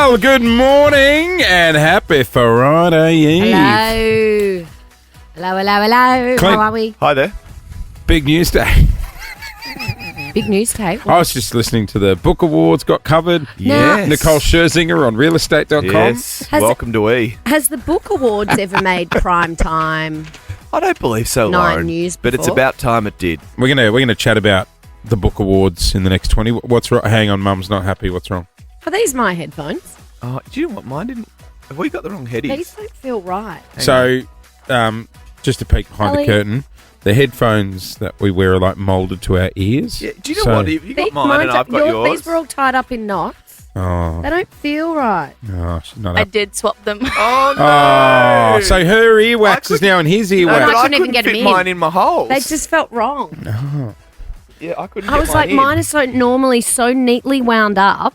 Well, good morning and happy Friday Eve. Hello. Clint. How are we? Hi there. Big news day. Big news, Kate. I was just listening to the Book Awards got covered. Yes. Nicole Scherzinger on realestate.com. Yes. Welcome to E. Has the Book Awards ever made prime time? I don't believe so, Nine Lauren. news but it's before. about time it did. We're gonna chat about the Book Awards in the next 20. What's wrong? Hang on, Mum's not happy. What's wrong? Are these my headphones? Oh, do you know what? Mine didn't. Have we got the wrong headies? These don't feel right. So, just to peek behind Ellie. the curtain, the headphones that we wear are like moulded to our ears. Yeah, do you know So- what? You got mine and I've got yours. These were all tied up in knots. Oh, They don't feel right. she's not I up. did swap them. Oh, no. Oh, so her earwax is now in his No, earwax. but I I couldn't even couldn't get 'em fit in. mine in my holes. They just felt wrong. Yeah, I couldn't I get was like, in. mine is so normally so neatly wound up,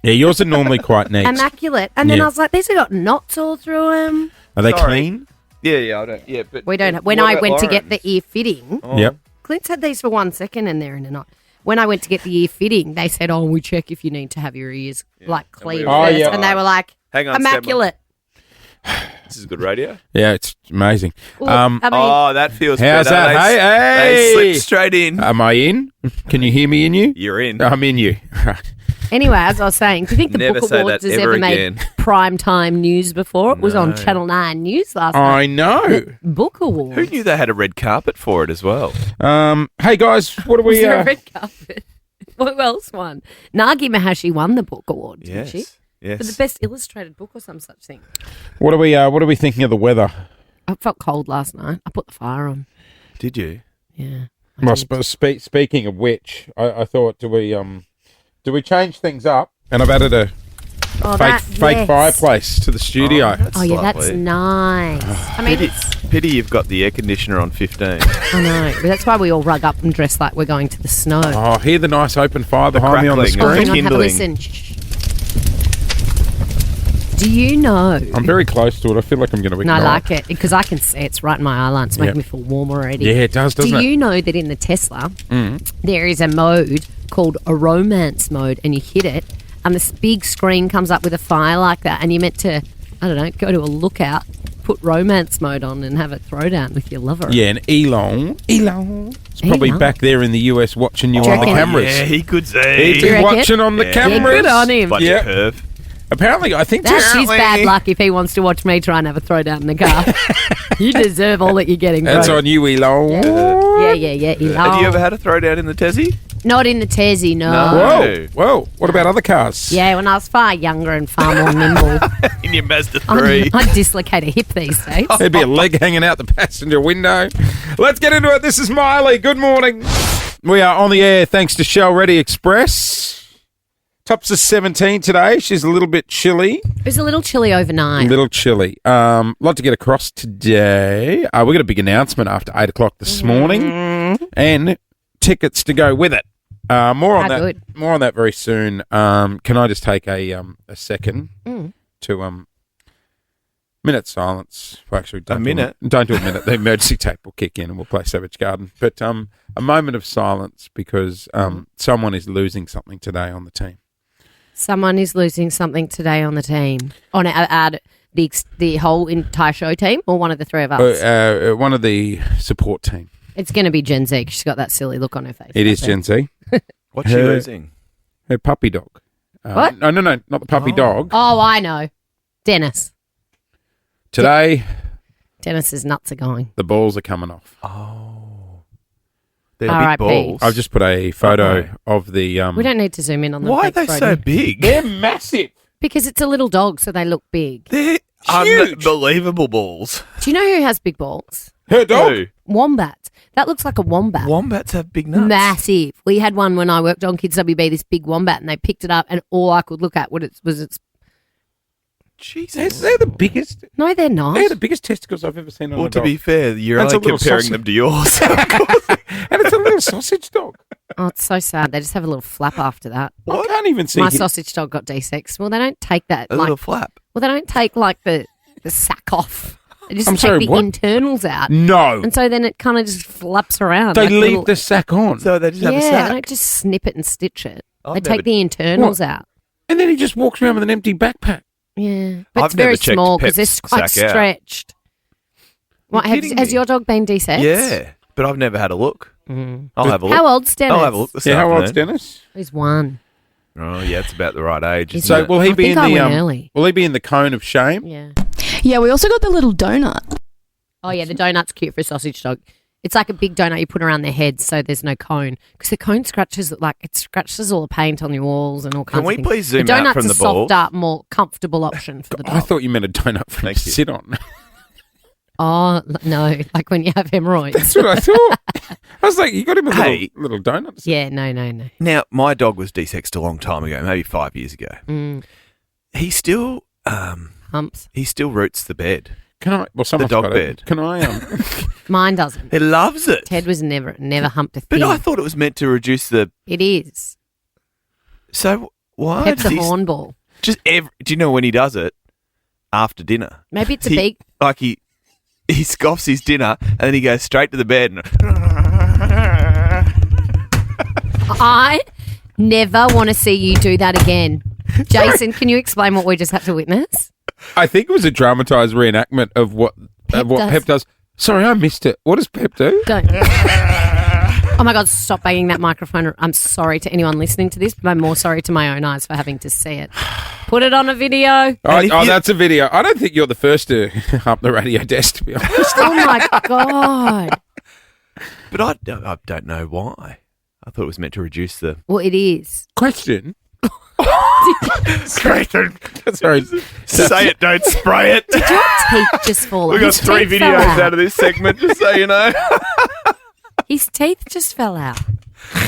Yeah, yours are normally quite neat. immaculate. And then Yeah. I was like, these have got knots all through them. Are they Sorry. clean? Yeah, I don't. Yeah, but We don't. When what I about went to get Lauren's? the ear fitting, Oh. Yep. Clint's had these for 1 second and they're in a knot. When I went to get the ear fitting, they said, "Oh, we check if you need to have your ears like clean we- Oh, first." yeah. And they were like, Hang on, stand by. "Immaculate." This is good radio. Yeah, it's amazing. Well, I mean, Oh, that feels How's better. that? They, Hey, They hey! slipped straight in. Am I in? Can you hear me in you? You're in. I'm in you. anyway, as I was saying, do you think the Never Book say Awards that has ever ever made again. prime time news before? It was on No. Channel 9 News last I night. know. Book Awards. Who knew they had a red carpet for it as well? Hey guys, what do Was we? there a red carpet? Who else won? Nagi Mahashi won the Book Award, didn't she? Yes. For the best illustrated book or some such thing. What are we thinking of the weather? I felt cold last night. I put the fire on. Did you? Yeah. I Well, did. speaking of which, I thought do we change things up? And I've added a Oh, fake yes. fireplace to the studio. Oh, yeah, that's nice. I mean, Pity you've got the air conditioner on 15. I know. But that's why we all rug up and dress like we're going to the snow. Oh, hear the nice open fire behind me on the crackling. Oh, screen. hang on, have a kindling. listen. Shh. Do you know? I'm very close to it. I feel like I'm going to No, I ignite. like it because I can see it's right in my eye line. It's making Yep. me feel warm already. Yeah, it does, doesn't Do it? you know that in the Tesla, there is a mode called a romance mode, and you hit it, and this big screen comes up with a fire like that, and you're meant to, I don't know, go to a lookout, put romance mode on, and have a throwdown with your lover. Yeah, and Elon is probably Elon. back there in the US watching you Do you on the reckon? cameras. Yeah, he could He'd see. you be reckon? watching on the Yeah. cameras. Yeah, good on him. Bunch Yeah. of perv. Apparently, I think That's his Apparently- bad luck if he wants to watch me try and have a throwdown in the car. You deserve all that you're getting, bro. that's on you, Elon. Yeah. Have you ever had a throwdown in the Tessie? Not in the Tessie, no. No. Whoa. What about other cars? Yeah, when I was far younger and far more nimble. In your Mazda 3. I'd dislocate a hip these days. There'd be a leg hanging out the passenger window. Let's get into it. This is Miley. Good morning. We are on the air thanks to Shell Ready Express. Tops of 17 today. She's a little bit chilly. It was a little chilly A overnight. little chilly. Lot to get across today. We got a big announcement after 8 o'clock this morning. And tickets to go with it. More on How that. good. More on that very soon. Can I just take a second to minute silence? Well, actually, don't minute? Don't do a minute. The emergency tape will kick in, and we'll play Savage Garden. But a moment of silence because someone is losing something today on the team. Someone is losing something today on the team. On the whole entire show team or one of the three of us? One of the support team. It's going to be Gen Z 'cause she's got that silly look on her face. It is Gen Z. What's she Her- losing? Her puppy dog. What? No, not the puppy dog. Oh, I know. Dennis. Today, Dennis's nuts are going. the balls are coming off. They're R.I.P. big balls. I've just put a photo Okay. of the. We don't need to zoom in on them. Why are thanks, they Brody. so big? They're massive. Because it's a little dog, so they look big. They're Huge. unbelievable balls. Do you know who has big balls? Her dog. Who? Wombat. That looks like a wombat. Wombats have big nuts. Massive. We had one when I worked on Kids WB, this big wombat, and they picked it up, and all I could look at was its. Jesus. They're the biggest. No, they're not. They're the biggest testicles I've ever seen on Well, a to dog. be fair, you're That's a only little comparing sausage. them to yours. And it's a little sausage dog. Oh, it's so sad. They just have a little flap after that. I can't even see. My him. sausage dog got desexed. Well, they don't take that. A like, little flap. well, they don't take like the sack off. They just I'm take sorry, the what? internals out, No, and so then it kind of just flaps around. they like a leave little- the sack on. So they just have a Yeah, sack. they don't just snip it and stitch it. I've They never- take the internals out. And then he just walks around with an empty backpack. Yeah. But I've it's very never checked small because Pep's it's quite sack out. stretched. What, kidding has me? your dog been desexed? Yeah, but I've never had a look. I'll have a look. How old's Dennis? I'll have a look this Yeah, how old's afternoon. Dennis? He's 1. Oh, yeah, it's about the right age. He's isn't So it? will he I be think in I the went early. will he be in the cone of shame? Yeah. Yeah, we also got the little donut. Oh, yeah, the donut's cute for a sausage dog. It's like a big donut you put around their head so there's no cone. Because the cone scratches all the paint on your walls and all kinds Can we of things. please zoom the out donut's from the a softer, balls? more comfortable option for the dog. I thought you meant a donut for him Thank to you. sit on. Oh, no, like when you have hemorrhoids. That's what I thought. I was like, you got him a Hey. little donut. Yeah, no. Now, my dog was desexed a long time ago, maybe 5 years ago. Mm, He still humps. roots the bed. Can I? Well, someone's dog got bed. it. Can I? Mine doesn't. He loves it. Ted was never humped a But thing. I thought it was meant to reduce the... It is. So why Pep's does a he... hornball. Do you know when he does it? After dinner. Maybe it's a He- big... Like he scoffs his dinner and then he goes straight to the bed and... I never want to see you do that again. Jason, can you explain what we just had to witness? I think it was a dramatized reenactment of what does. Pep does. Sorry, I missed it. What does Pep do? Don't. Oh my God, stop banging that microphone. I'm sorry to anyone listening to this, but I'm more sorry to my own eyes for having to see it. Put it on a video. Oh, if you- that's a video. I don't think you're the first to hump the radio desk, to be honest. Oh my God. But I don't know why. I thought it was meant to reduce the... Well, it is. Question. Sorry. Say it, don't spray it. Did your teeth just fall out? We got His 3 teeth fell videos out of this segment, just so you know. His teeth just fell out.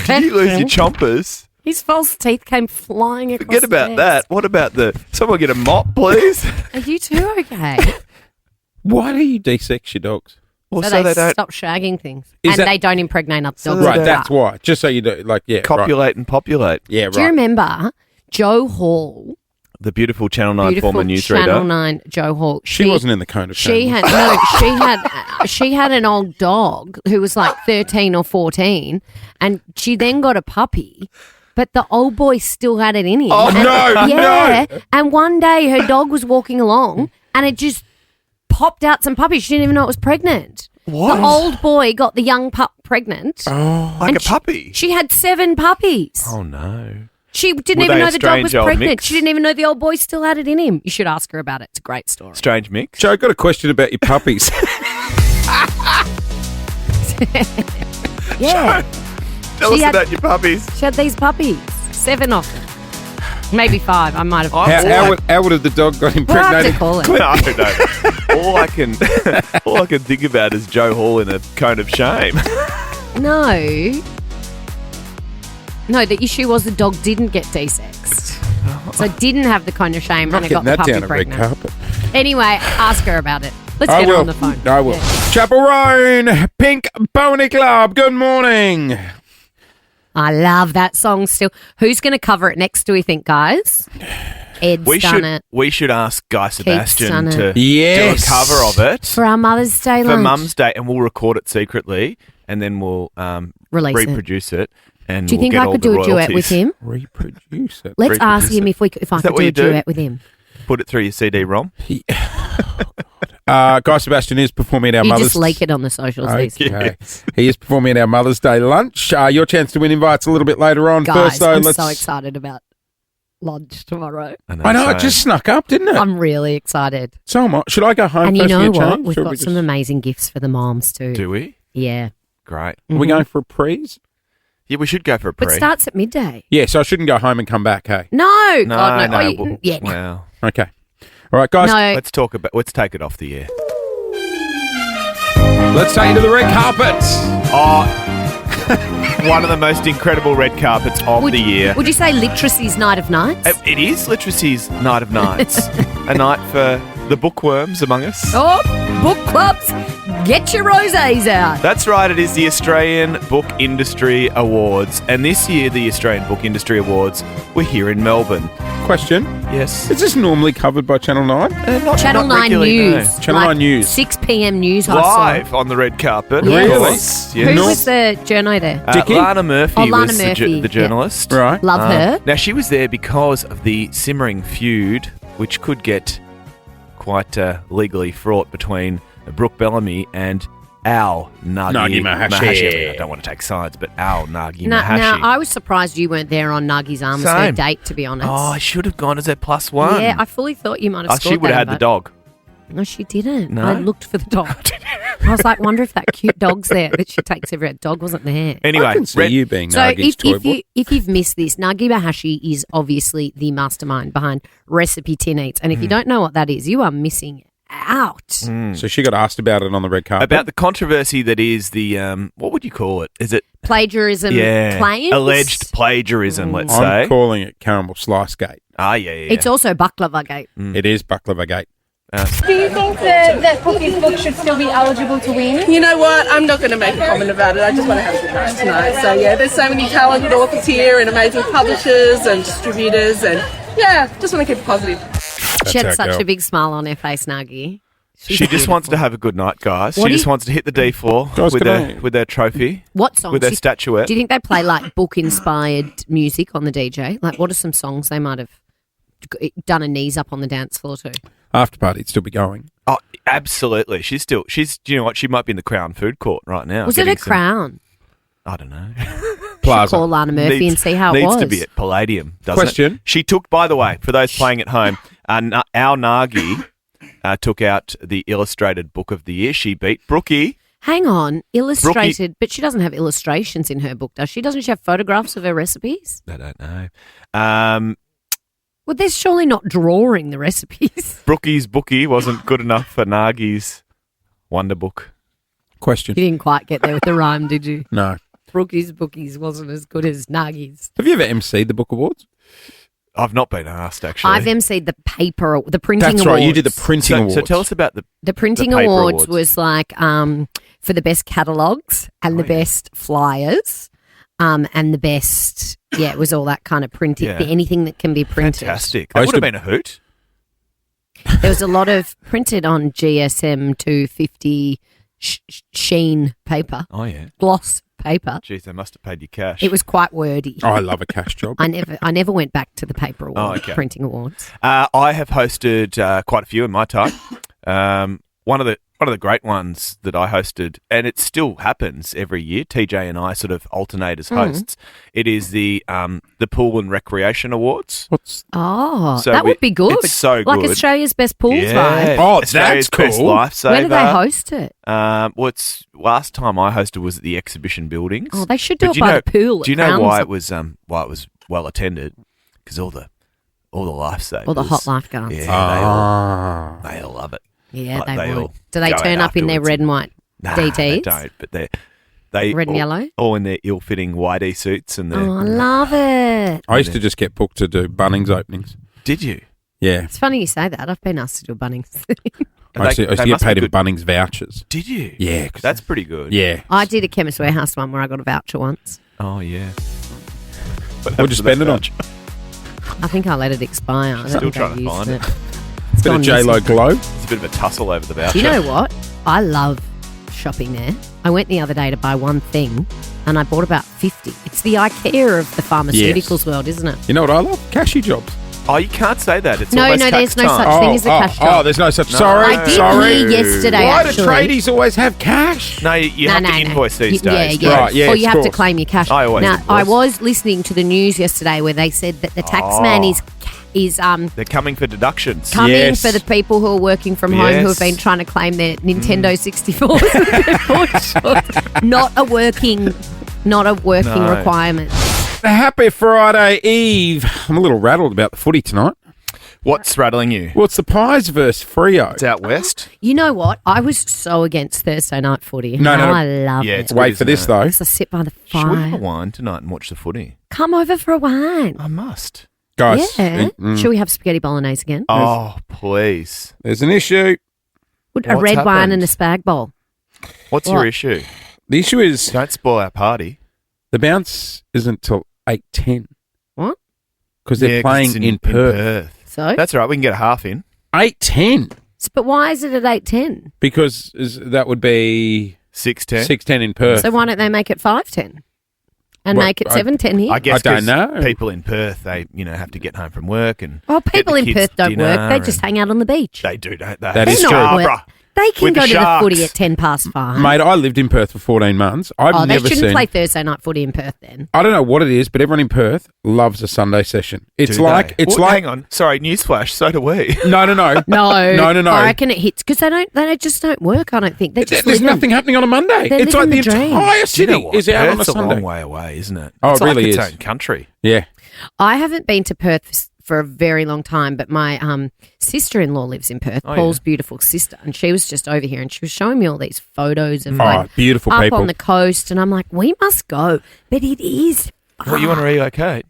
Did you lose your chompers? His false teeth came flying across Forget the about desk. that. What about someone get a mop, please? Are you two okay? Why do you desex your dogs? Well, so they stop shagging things. Is And that- they don't impregnate other So dogs. Right, they that's why. Just so you do, like, yeah, right. copulate and populate. Yeah, Do you right. remember Joe Hall? The beautiful Channel 9 Beautiful former Channel newsreader. 9 Joe Hall. She wasn't in the cone of She shame. she had an old dog who was like 13 or 14, and she then got a puppy, but the old boy still had it in him. Oh, And- no, yeah. no. And one day her dog was walking along, and it just popped out some puppies. She didn't even know it was pregnant. What? The old boy got the young pup pregnant. Like And a puppy. She had 7 puppies. Oh, no. She didn't Were even they know a the dog was strange old pregnant. mix? She didn't even know the old boy still had it in him. You should ask her about it. It's a great story. Strange mix. Joe, I've got a question about your puppies. Yeah. Tell She us had- about your puppies. She had these puppies. 7 of them. Maybe 5. I might have. How would have the dog got We'll have to impregnated? call it. No. All I can think about is Joe Hall in a cone of shame. No. No, the issue was the dog didn't get desexed. So didn't have the kind of shame Not and it got getting the that puppy down a red pregnant. carpet. Anyway, ask her about it. Let's I get her will. on the phone. I will. Yeah. Chaperone, Pink Pony Club, good morning. I love that song still. Who's going to cover it next, do we think, guys? Ed's done it. We should ask Guy done Sebastian it. to Yes. do a cover of it For our Mother's Day for lunch. Mum's Day, and we'll record it secretly, and then we'll Release it. reproduce it. And Do you we'll think get I all could the do a duet with royalties. him? Reproduce it. Let's Reproduce ask him it. if I Is could that do what a you do? duet with him. Put it through your CD-ROM. Guy Sebastian is performing at our You Mother's just leak it on the socials these days. Okay. He is performing at our Mother's Day lunch. Your chance to win invites a little bit later on. Guys, First, though, I'm let's. so excited about lunch tomorrow. I know, it just snuck up, didn't it? I'm really excited. So much. Should I go home And you first know and get what? changed, We've or got we some just- amazing gifts for the moms too. Do we? Yeah. Great. Are we going for a prees? Yeah, we should go for a But pre. it starts at midday. Yeah, so I shouldn't go home and come back, hey? No. No, God, no. no. Oh, you- yeah. no. Well, Okay. All right, guys. No. let's take it off the air. Let's take you to the red carpet. Oh, one of the most incredible red carpets of the year. Would you say Literacy's Night of Nights? It is Literacy's Night of Nights. A night for the bookworms among us. Oh, book clubs. Get your rosés out. That's right, it is the Australian Book Industry Awards. And this year, the Australian Book Industry Awards were here in Melbourne. Question. Yes. Is this normally covered by Channel 9? Channel 9 regularly, News. no. Channel 9 News. 6 p.m. news. I Live saw. on the red carpet. Yes. Of course. Who Yes. was the journo there? Dickie? Lana Murphy Oh, Lana was Murphy, the journalist. Right. Love her. Now, she was there because of the simmering feud, which could get quite legally fraught between Brooke Bellamy and Al Nagi Mahashi. I don't want to take sides, but Al Nagi Now, Mahashi. I was surprised you weren't there on Nagi's arms for a Same. date, to be honest. Oh, I should have gone as a +1. Yeah, I fully thought you might have scored She would have had that the dog. No, she didn't. No? I looked for the dog. I was like, wonder if that cute dog's there that she takes everywhere. Dog wasn't there. Anyway, I can see you being So Nagi's toy boy. if you've missed this, Nagi Mahashi is obviously the mastermind behind Recipe Tin Eats. And if you don't know what that is, you are missing out. So she got asked about it on the red carpet. about the controversy that is the, what would you call it? Is it Plagiarism claims? alleged plagiarism, let's I'm say. calling it Caramel Slice Gate. Yeah. It's also Baklava Gate. It is Baklava Gate. Do you think that Cookie's book should still be eligible to win? You know what? I'm not going to make a comment about it. I just want to have a good night tonight. So, yeah, there's so many talented authors here and amazing publishers and distributors. And, yeah, just want to keep it positive. She had our such girl. a big smile on her face, Nagi. She's She just wants to beautiful. have a good night, guys. What She do just you- wants to hit the D4 Guys, with can I- with their trophy, What songs? with their statuette. Do you think they play like book-inspired music on the DJ? Like, what are some songs they might have done a knees up on the dance floor to? After party'd still be going. Oh, absolutely. She's. Do you know what? She might be in the Crown Food Court right now. Was it a getting some- crown? I don't know. Plaza. Call Lana Murphy and see how it needs was. to be at Palladium, doesn't Question. it? She took, by the way, for those playing at home, our Nagi took out the illustrated book of the year. She beat Brookie. Hang on, illustrated, but she doesn't have illustrations in her book, does she? Doesn't she have photographs of her recipes? I don't know. Well, there's surely not drawing the recipes. Brookie's bookie wasn't good enough for Nagi's Wonder Book. Question. You didn't quite get there with the rhyme, did you? No. Brookie's Bookies wasn't as good as Nagi's. Have you ever emceed the book awards? I've not been asked, actually. I've emceed the the printing That's awards. right. You did the printing awards. So tell us about The printing the paper awards awards. was like for the best catalogues and the best flyers and the best, it was all that kind of printing, Yeah. anything that can be printed. Fantastic. I That used would have to- been a hoot. There was a lot of printed on GSM 250 sheen paper, Oh, yeah. gloss paper. Jeez, they must have paid you cash. It was quite wordy. Oh, I love a cash job. I never went back to the paper award, okay. printing awards. I have hosted quite a few in my time. One of the great ones that I hosted, and it still happens every year. TJ and I sort of alternate as hosts. It is the Pool and Recreation Awards. What's Oh, So that would be good. it's so like good. Australia's best pools Yeah. vibe. Oh, Australia's that's best cool. lifesaver. Where do they host it? Well, it's last time I hosted was at the exhibition buildings. Oh, they should do But it by the pool. Do you at know why Crowns. it was well attended? Because all the lifesavers, All the hot lifeguards. Yeah, they all love it. Yeah, Like, they they would. all Do they go turn out up in their afterwards red and white Nah, DTs? they don't. But they Red and all, yellow? all in their ill-fitting whitey suits and their. Oh, I love it. I used to just get booked to do Bunnings openings. Did you? Yeah. It's funny you say that. I've been asked to do a Bunnings thing. I used to They get must be paid in good. Bunnings vouchers. Did you? Yeah. 'cause- That's pretty good. Yeah. I did a Chemist Warehouse one where I got a voucher once. Oh yeah. What'd you spend it on? I think I let it expire. I don't Still think I trying to used find it. It's Bit of gone J-Lo missing. glow. It's a bit of a tussle over the voucher. Do you know what? I love shopping there. I went the other day to buy one thing and I bought about 50. It's the IKEA of the pharmaceuticals world, isn't it? You know what I love? Cashy jobs. Oh, you can't say that. It's No, almost no, tax there's no time. such thing as a cash Oh, job. there's no such. No. Sorry. I did sorry. hear yesterday, Why actually. do tradies always have cash? No, you have to invoice these days. Yeah. Right, yes, or you of have to course. claim your cash. I always now, invoice. I was listening to the news yesterday where they said that the tax man is They're coming for deductions. coming Yes. for the people who are working from home who Yes. have been trying to claim their Nintendo 64s. Not a working No. requirement. Happy Friday Eve. I'm a little rattled about the footy tonight. What's rattling you? Well, it's the Pies versus Freo. It's out west. You know what? I was so against Thursday night footy. No, Now no. I love Yeah, it. it's Wait good, for this, isn't it? though. Because I sit by the Should we have a fire. wine tonight and watch the footy? Come over for a wine. I must. Guys, Yeah. Should we have spaghetti bolognese again? Oh, please. there's an issue. Would a What's red wine happened? and a spag bowl. What's your issue? The issue is Don't spoil our party. the bounce isn't till 8:10 What? because they're Yeah, 'cause playing it's in Perth. So? That's all right. We can get a half in. 8:10 But why is it at 8:10? because that would be 6:10. 6:10 in Perth. So why don't they make it 5:10 and Well, make it I- 7:10 here? I guess I don't 'cause know. people in Perth, they have to get home from work and Well, get people the in kids Perth don't dinner work. They and- just hang out on the beach. They do, don't they? That is They're true. not work. Scarborough. They can With go the to the footy Sharks. at 5:10. Mate, I lived in Perth for 14 months. I've Oh, they never shouldn't seen. play Thursday night footy in Perth then. I don't know what it is, but everyone in Perth loves a Sunday session. It's Do like they? it's Well, like hang on. Sorry, newsflash. So do we. no. No, No. I reckon it hits because they just don't work. I don't think they just There's live in- nothing happening on a Monday. They're It's like the living the dream. entire Do you city know what? is out on a Perth's a Sunday. long way away, isn't it? Oh, It's it really like its is. own country. Yeah. I haven't been to Perth for a very long time, but my sister-in-law lives in Perth, Oh, Paul's yeah. beautiful sister, and she was just over here and she was showing me all these photos of Oh, like beautiful up people. on the coast, and I'm like, we must go, but it is. Well, you want to relocate?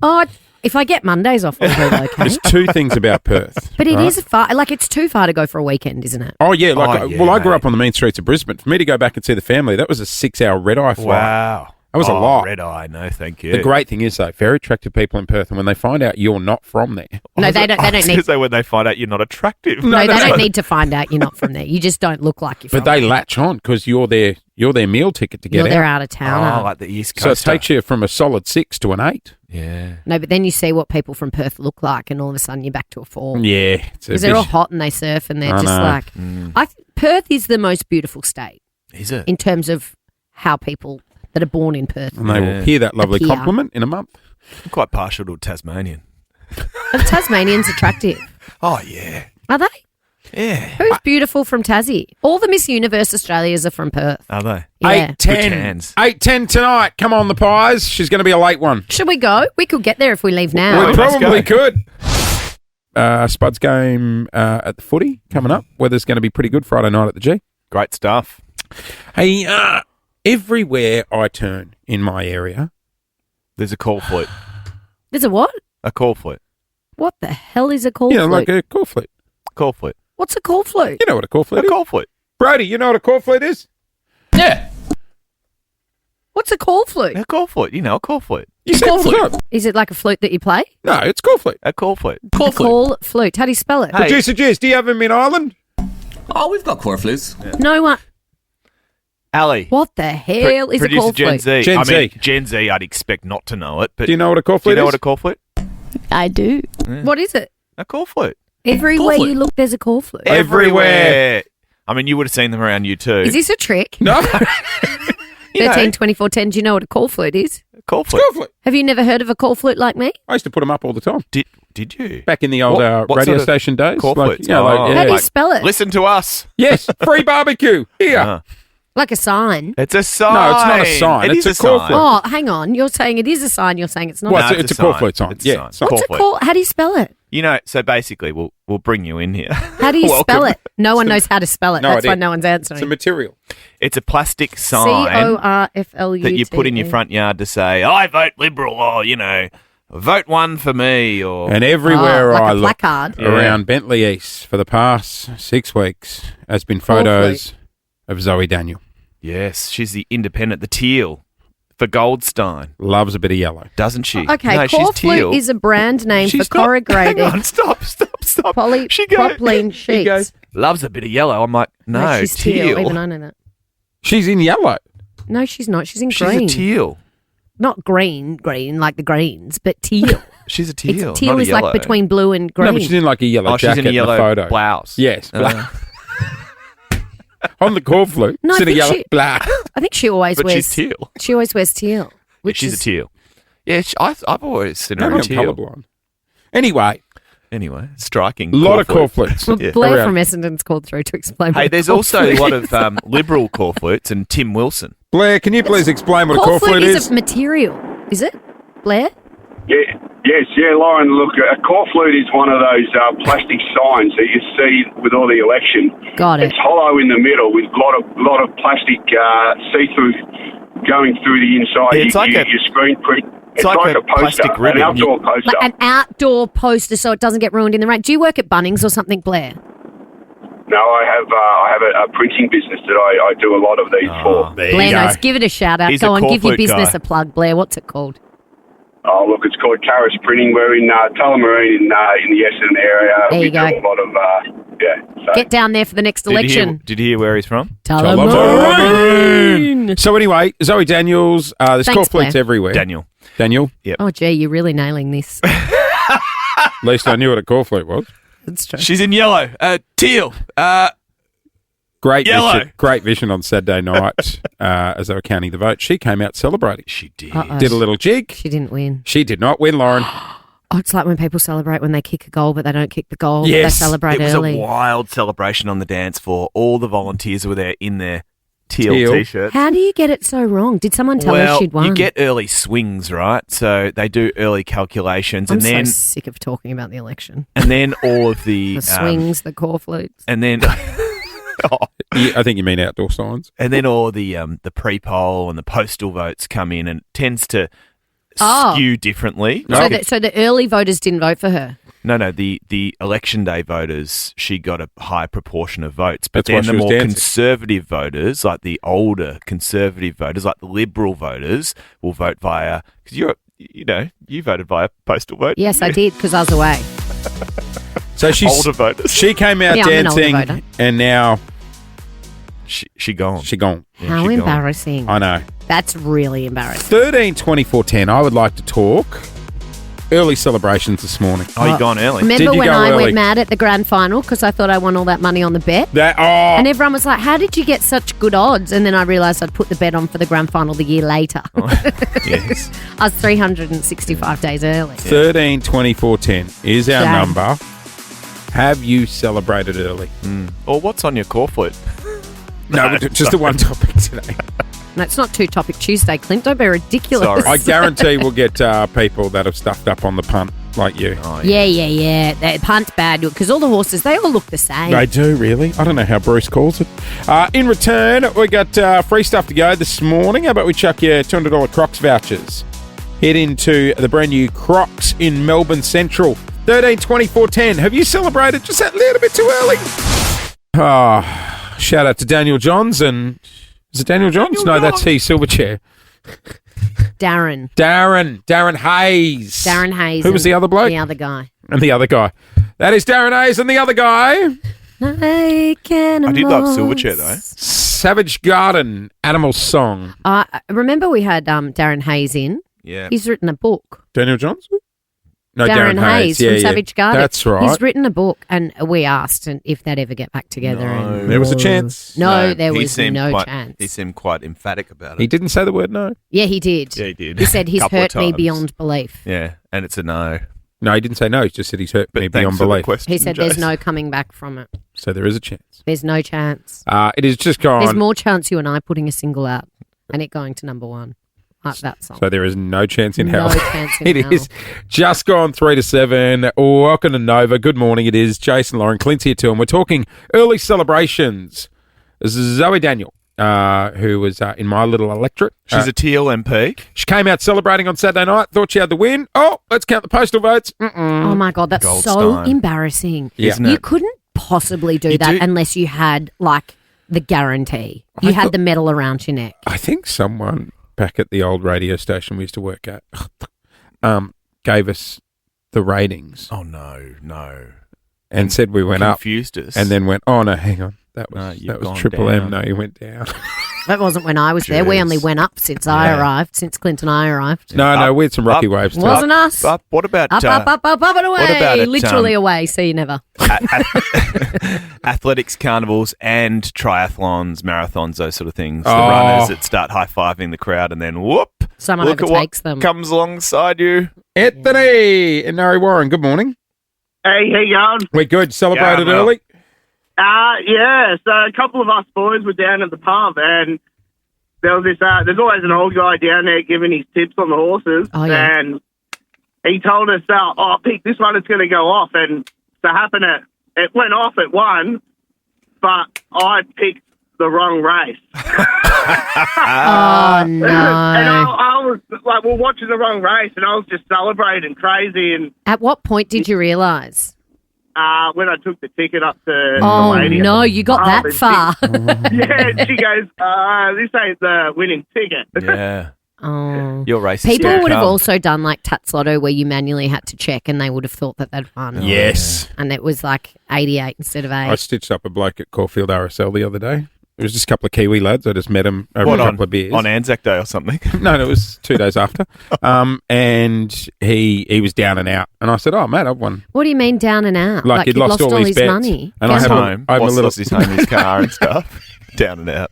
Oh, if I get Mondays off, I'll relocate. There's two things about Perth. But it right? is far. Like it's too far to go for a weekend, isn't it? Oh yeah, like Oh, yeah, well, I grew mate. up on the main streets of Brisbane. For me to go back and see the family, that was a 6-hour red eye flight. Wow. That was a lot. Red eye, no, thank you. The great thing is though, very attractive people in Perth, and when they find out you're not from there, No, they don't. They don't need. Say when they find out you're not attractive. No, they don't need to find out you're not from there. You just don't look like you're but from they there. latch on because you're their meal ticket to get You're their out. out of towner. Oh, like the East So Coast. it takes you from a solid 6 to an 8. Yeah. No, but then you see what people from Perth look like, and all of a sudden you're back to a 4. Yeah, it's a Because they're all vis- hot and they surf, and they're I just know. like. Perth is the most beautiful state Is it? in terms of how people that are born in Perth. and they will hear that lovely Appear. compliment in a month. I'm quite partial to Tasmanian. Are Tasmanians attractive? Oh, yeah. Are they? Yeah. Who's beautiful from Tassie? All the Miss Universe Australias are from Perth. Are they? Yeah. 8:10. hands. 8:10 tonight. Come on, the Pies. She's going to be a late one. Should we go? We could get there if we leave now. We let's probably go. could. Spud's game at the footy coming up. Weather's going to be pretty good Friday night at the G. Great stuff. Hey, everywhere I turn in my area, There's a call flute. There's a what? A call flute. What the hell is a call you know, flute? like a call flute. Call flute. What's a call flute? You know what a call flute A is? call flute. Brody, you know what a call flute is? What's a call flute? A call flute. You know, a call flute. You said Call flute. Is it like a flute that you play? No, it's call flute. A call flute. A call flute. How do you spell it? Hey. Producer Jase, do you have them in Ireland? Oh, we've got core flutes. No one. Ali. What the hell is a Producer call Gen flute? Z. Gen I mean, Z. Gen Z, I'd expect not to know it, but Do you know what a call do flute you know is? what a call flute? I do. What is it? A call flute. Everywhere flute. you look, there's a call flute. Everywhere. I mean, you would have seen them around you too. Is this a trick? No. You know, 13, 24, 10. Do you know what a call flute is? a call flute. Call flute. Have you never heard of a call flute like me? I used to put them up all the time. Did you? Back in the old What radio sort of station days. call like, flutes? you know, like, Oh. yeah. How do you Like, spell it? Listen to us. Yes, free barbecue. Here. Uh, Like a sign. it's a sign. No, it's not a sign. It It's is a call sign. flute. Oh, hang on. You're saying it is a sign. You're saying it's not. Well, No, it's a call sign. flute sign. It's a Yeah, sign. it's not- What's Call a flute. call? How do you spell it? You know, so basically, we'll bring you in here. How do you Welcome. spell it? No one knows how to spell it. No That's idea. why no one's It's a answering. material. It's a plastic sign CORFLUTE. that you put in your front yard to say, "I vote Liberal," or vote one for me, or And everywhere like I a look placard. around Bentley East for the past 6 weeks has been photos of Zoe Daniel. yes, she's the independent, the teal for Goldstein, Loves a bit of yellow. doesn't she? Okay, no, core she's teal. flute is a brand name She's for not- corrugated Hang on, stop. polypropylene She sheets. goes, loves a bit of yellow. I'm like, no, she's teal. Even I know that. She's in yellow. No, she's not. She's in She's green. a teal. Not green like the greens, but teal. She's a teal. Teal not a is yellow. like between blue and green. No, but she's in like a yellow Oh, she's jacket in a yellow the photo. blouse. Yes. Uh, On the call flute. No, I it's in a think yellow. she- Blah. I think she always but wears. she's teal. She always wears teal. Yeah, Which she's is, a teal. Yeah, I've always seen her Maybe in I'm teal. colourblind. Anyway, Anyway, striking. a lot of call call flute. flutes. Well, Yeah. Blair Around. from Essendon's called through to explain. what Hey, a there's call also flute a lot is. of liberal call flutes and Tim Wilson. Blair, can you please explain what a Call call flute is is? a material. Is it, Blair? Yeah, Lauren, look, a core flute is one of those plastic signs that you see with all the election. Got it. It's hollow in the middle with a lot of plastic see-through going through the inside. It's like a- your screen print. It's like like a a poster, plastic ribbon. an outdoor poster. Like an outdoor poster so it doesn't get ruined in the rain. Do you work at Bunnings or something, Blair? No, I have a printing business that I do a lot of these for. There Blair you go. knows. Give it a shout out. He's Go a on, give your corporate business guy. a plug, Blair. What's it called? Oh, look, it's called Caris Printing. We're in Tullamarine in the Essendon area. There we you go. do a lot of, So. Get down there for the next election. Did you hear where he's from? Tullamarine. So anyway, Zoe Daniels, there's Thanks, cornflakes Blair. everywhere. Daniel. Daniel? Oh, gee, you're really nailing this. At least I knew what a cornflake was. That's true. She's in yellow. Teal. Great Yellow. vision, great vision on Saturday night as they were counting the votes. She came out celebrating. She did. Uh-oh. Did a little jig. She didn't win. She did not win, Lauren. Oh, it's like when people celebrate when they kick a goal, but they don't kick the goal. But Yes. They celebrate It was early. a wild celebration on the dance floor. All the volunteers were there in their teal t-shirts. How do you get it so wrong? Did someone tell her she'd won? you get early swings, right? So they do early calculations, I'm and then so sick of talking about the election. all of the The swings, the cornflakes. and then I think you mean outdoor signs. and then all the pre-poll and the postal votes come in, and it tends to Oh. skew differently. No. So the early voters didn't vote for her. No, the election day voters, she got a high proportion of votes. But That's why then she the was more dancing. conservative voters, like the older conservative voters, like the Liberal voters, will vote via, because you voted via postal vote. Yes, I did, because I was away. So Older voters. she came out Yeah, I'm an older dancing, voter. and now She gone. she gone. Yeah, How she gone. embarrassing. I know. That's really embarrassing. 13-24-10. I would like to talk early celebrations this morning. Oh, you gone early. Remember Did you when go I early? went mad at the grand final because I thought I won all that money on the bet? That And everyone was like, how did you get such good odds? And then I realised I'd put the bet on for the grand final the year later. Yes. I was 365 days early. 13-24-10 is our Shame. number. Have you celebrated early? Or what's on your core flute? No, just the one topic today. No, it's not Two Topic Tuesday, Clint. Don't be ridiculous. Sorry. I guarantee we'll get people that have stuffed up on the punt like you. Oh, Yeah. The punt's bad because all the horses, they all look the same. They do, really. I don't know how Bruce calls it. In return, we got free stuff to go this morning. How about we chuck you $200 Crocs vouchers? Head into the brand new Crocs in Melbourne Central. 13-24-10. Have you celebrated just that little bit too early? Shout out to Daniel Johns and... Is it Daniel Johns? No, that's he, Silverchair. Darren Hayes. Darren Hayes. Who was the other bloke? The other guy. And the other guy. That is Darren Hayes and the other guy. I did love Silverchair, though. Savage Garden, Animal Song. Remember we had Darren Hayes in? Yeah. He's written a book. Daniel Johns? No, Darren Hayes Yeah, from yeah. Savage Garden. That's right. He's written a book, and we asked if they'd ever get back together. And There was a chance. no, there he was seemed no quite- chance. He seemed quite emphatic about it. He didn't say the word no. Yeah, he did. Yeah, he did. He said he's Couple of hurt me times. beyond belief. Yeah, and it's a no. No, he didn't say no. He just said he's hurt But me thanks beyond for the belief. question, He said there's Jase. no coming back from it. So there is a chance. There's no chance. It is just gone. There's more chance you and I putting a single out and it going to number one. Like that song. So there is no chance in No hell. chance in It hell. is just gone 3-7. Welcome to Nova. Good morning. It is Jason, Lauren, Clint here too, and we're talking early celebrations. This is Zoe Daniel, who was in my little electorate. She's a teal MP. She came out celebrating on Saturday night. Thought she had the win. Oh, let's count the postal votes. Oh my God, that's so Goldstein. embarrassing. Yeah. Isn't You it? couldn't possibly do You that do- unless you had like the guarantee. You had the medal around your neck. I think someone back at the old radio station we used to work at gave us the ratings Oh, no. and said we went up Confused us. and then went, oh, no, hang on. That No, was, you've that was gone Triple M. down. No, you went down. That wasn't when I was there. We Jeez. only went up since I Yeah. arrived, since Clint and I arrived. No, we had some rocky up. waves too. Wasn't us. Up, what about Up and away. what about it, Literally away. See you never. athletics, carnivals, and triathlons, marathons, those sort of things? The Oh. runners that start high-fiving the crowd and then whoop, Someone look at overtakes what them. comes alongside you. Anthony in Narre Warren, good morning. Hey, how you going? We're good. Celebrated Yeah, well. early? Yeah, so a couple of us boys were down at the pub, and there was this, there's always an old guy down there giving his tips on the horses, Oh, yeah. and he told us, pick this one, it's going to go off, and to happen it went off at one, but I picked the wrong race. Oh, And no. I was, like, we're watching the wrong race, and I was just celebrating crazy, and At what point did you realise? when I took the ticket up to Oh, the lady. no, you got that and far. Yeah, she goes, this ain't the winning ticket. Yeah. Oh. You're racist. People Yeah. would have also done like Tats Lotto where you manually had to check and they would have thought that they'd won. Yes. And it was like 88 instead of 8. I stitched up a bloke at Caulfield RSL the other day. It was just a couple of Kiwi lads. I just met him over a couple of beers. On Anzac Day or something? No, it was 2 days after. And he was down and out. And I said, oh, mate, I've won. What do you mean down and out? Like he'd lost all his bets. money. And I have home. a little... Lost his home, his car and stuff. Down and out.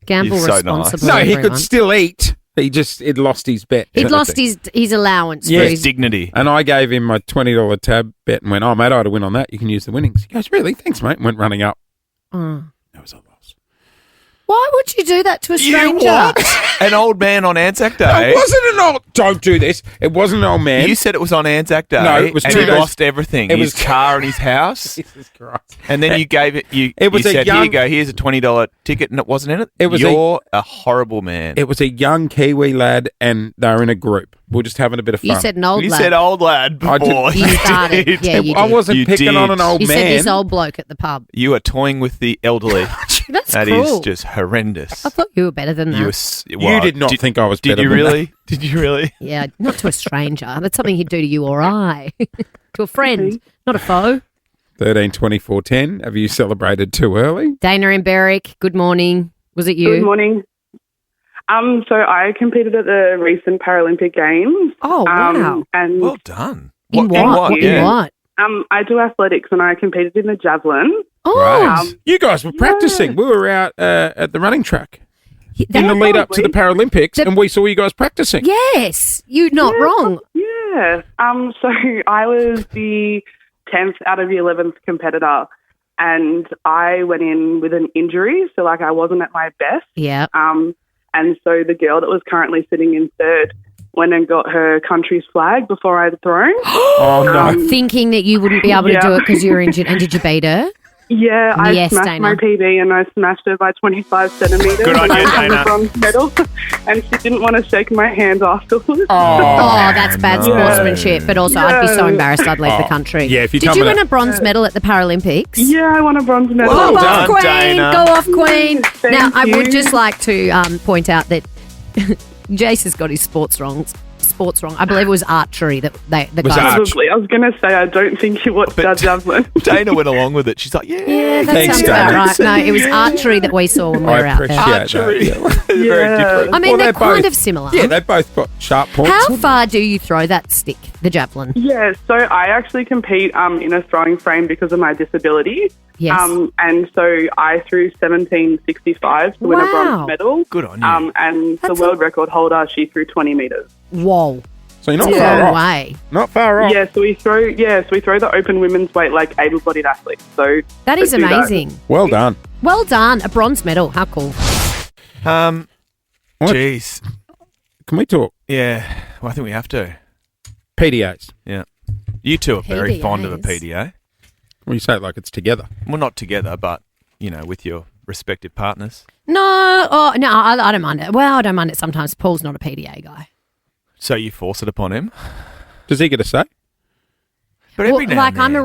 Gamble He's so nice. responsibly. No, he everyone. could still eat. He'd lost his bet. He'd lost his allowance. Yeah. For His dignity. And I gave him my $20 tab bet and went, oh, mate, I had a win on that. You can use the winnings. He goes, really? Thanks, mate. And went running up. Oh. That was a loss. Why would you do that to a stranger? You what? An old man on Anzac Day? It wasn't an old... Don't do this. It wasn't an old man. You said it was on Anzac Day. No, it was and 2 he days. lost everything. It His was- car and his house. Jesus Christ. And then you gave it... You was you a said, young- here you go, here's a $20 ticket, and it wasn't in it? It was You're a horrible man. It was a young Kiwi lad and they were in a group. We are just having a bit of fun. You said an old You lad. said old lad I did- before. You started. did. Yeah, you I did. wasn't You picking did. on an old You man. said this old bloke at the pub. You are toying with the elderly. That's That cruel. is just horrendous. I thought you were better than that. You, were, You did not think I was Did better you than really? Did you really? Yeah, not to a stranger. That's something he'd do to you or I. To a friend, not a foe. 13, 24, 10. Have you celebrated too early? Dana and Berwick, good morning. Was it you? Good morning. So I competed at the recent Paralympic Games. Oh, wow. And Well done. In what? In Yeah. what? I do athletics and I competed in the javelin. Oh, Right. You guys were practicing. We were out at the running track in the that- lead up to the Paralympics and we saw you guys practicing. yes, you're not wrong. Yeah. So I was the 10th out of the 11th competitor and I went in with an injury. So like I wasn't at my best. Yeah. And so the girl that was currently sitting in third went and got her country's flag before I had thrown. Oh, no. Thinking that you wouldn't be able to do it because you were injured. And did you beat her? Yeah, I Yes, smashed Dana. my PB and I smashed her by 25 centimetres. Good on and I you, won Dana. the bronze medal. And she didn't want to shake my hand afterwards. Oh, that's bad sportsmanship. But also, I'd be so Yeah. embarrassed I'd leave the country. Yeah, if you Did come you with win a- a bronze medal at the Paralympics? Yeah, I won a bronze medal. Well Go done, off, Queen! Dana. Go off, Queen! Thank Now, I would you. just like to point out that Jase has got his sports wrong. I believe it was archery that the Was guys. arch- Probably. I was going to say, I don't think you watched our javelin. Dana went along with it. She's like, yeah. Yeah, that Thanks, sounds about Dana. right. No, it was archery that we saw when we were I out there. appreciate Archery. that. Very different. I mean, Well, they're they're kind both- of similar. Yeah, they both got sharp points. How far do you throw that stick, the javelin? Yeah, so I actually compete in a throwing frame because of my disability. Yes. And so I threw 17.65 to win a Wow. bronze medal. Good on you. And That's the world record holder, she threw 20 metres. Whoa. So you're not No far off. way. Not far off. Yeah, so we throw the open women's weight like able-bodied athletes. So That is let's do that. amazing. Well done. Well done. A bronze medal. How cool. What? Jeez. Can we talk Yeah. Well, I think we have to. PDAs? Yeah. You two are very PDAs. fond of a PDA. Well, you say it like it's together. Well, not together, but, with your respective partners. No, I don't mind it. Well, I don't mind it sometimes. Paul's not a PDA guy. So you force it upon him. Does he get a say? But Well, every now like and I'm a then-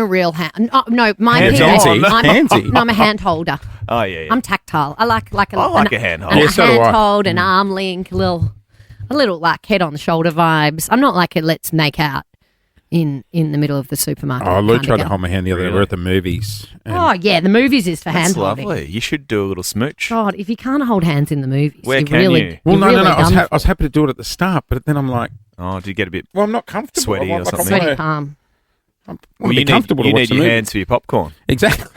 real hand. No, my Hands PDA. on. Handsy. I'm a hand holder. Oh, yeah. I'm tactile. I like a hand hold. a Yeah, so do hand I. hold, an arm link, a little like head on the shoulder vibes. I'm not like a let's make out in the middle of the supermarket. Oh, Lou kind of tried to girl. hold my hand the other day. Really? We're at the movies. and- Oh yeah, the movies is for That's hand holding. lovely. You should do a little smooch. God, if you can't hold hands in the movies, Where you can really, you? Well, you're no, really no. I was, done I was happy to do it at the start, but then I'm like, Oh, do you get a bit... well, I'm not comfortable. Sweaty I or want, like, I something. sweaty wanna- palm. I want Well, to be comfortable you to watch need the your movie. hands for your popcorn. Exactly.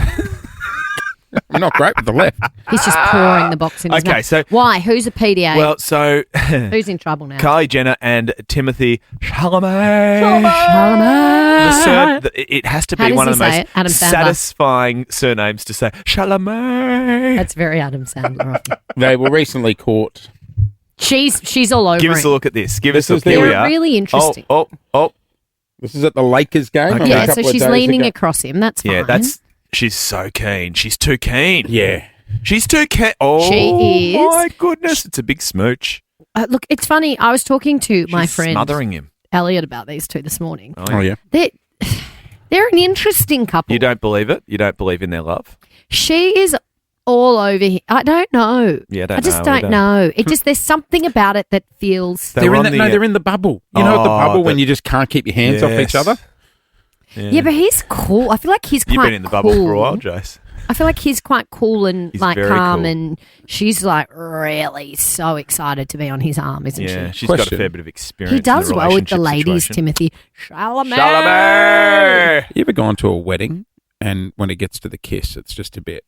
I'm not great with the left. He's just pouring the box in his Okay, mouth. so- Why? Who's a PDA? Well, so... Who's in trouble now? Kylie Jenner and Timothy Chalamet. It has to How be does one he of the say most it? Adam Sandler. satisfying surnames to say. Chalamet. That's very Adam Sandler. of you. They were recently caught. She's all over Give us him. a look at this. Give This us a is look. Here the- we They're are. really interesting. Oh. This is at the Lakers game. Okay. a Yeah, so couple of she's days leaning ago. across him. That's fine. Yeah, she's so keen. She's too keen. Yeah. She's too keen. Oh, She is. my goodness. It's a big smooch. Look, it's funny. I was talking to my She's friend smothering him. Elliot about these two this morning. Oh, yeah. They're, They're an interesting couple. You don't believe it? You don't believe in their love? She is all over him. I don't know. Yeah, I just don't know. It just there's something about it that feels. They're in the bubble. You know, the bubble when you just can't keep your hands off each other. Yeah, but he's cool. I feel like he's quite You've been in the bubble for a while, Jase. I feel like he's quite cool and He's like very calm, cool. and she's like really so excited to be on his arm, isn't she? Yeah, she's got a fair bit of experience. He does in the well with the relationship ladies, situation. Timothy. Chalamet. Chalamet! You ever gone to a wedding and when it gets to the kiss, it's just a bit,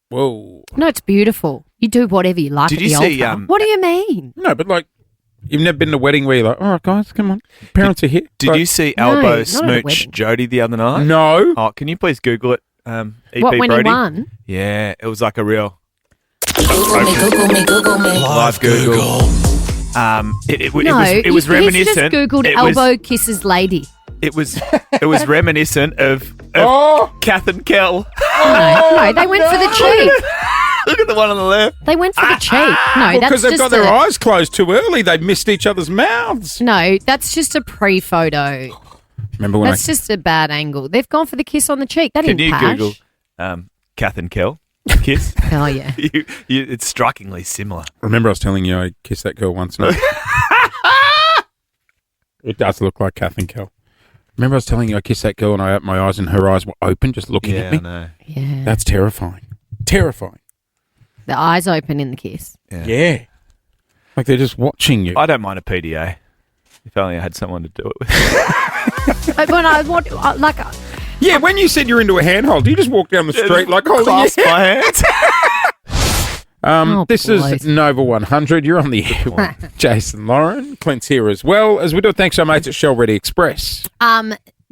whoa. No, it's beautiful. You do whatever you like Did at you the see, altar. What do you mean? No, but like, you've never been to a wedding where you're like, all right, guys, come on. Parents are here. Did Like, you see No, Elbow not at a smooch wedding. Jodie the other night? No. Oh, can you please Google it? EP What, when he Brody? won? Yeah, it was like a real Google me. live Google. It was He's reminiscent. just Googled it elbow kisses lady. Was, it was reminiscent of Kath and Kel. No, they went for the cheek. Look at the one on the left. They went for the cheek. No, Well, that's because they've just got their eyes closed too early. They've missed each other's mouths. No, that's just a pre-photo. Remember when That's just a bad angle. They've gone for the kiss on the cheek. That Can didn't you pash. Google Kath and Kel kiss? Oh, yeah. It's strikingly similar. Remember I was telling you I kissed that girl once? No? It does look like Kath and Kel. Remember I was telling you I kissed that girl and I opened my eyes and her eyes were open just looking at me? I know. Yeah. That's terrifying. Terrifying. The eyes open in the kiss. Yeah. Like they're just watching you. I don't mind a PDA. If only I had someone to do it with. When I want, like, Yeah, when you said you're into a handhold, do you just walk down the street like holding your Clasp my hands. This is Nova 100. You're on the air with Jason Lauren. Clint's here as well. As we do, thanks our mates at Shell Ready Express.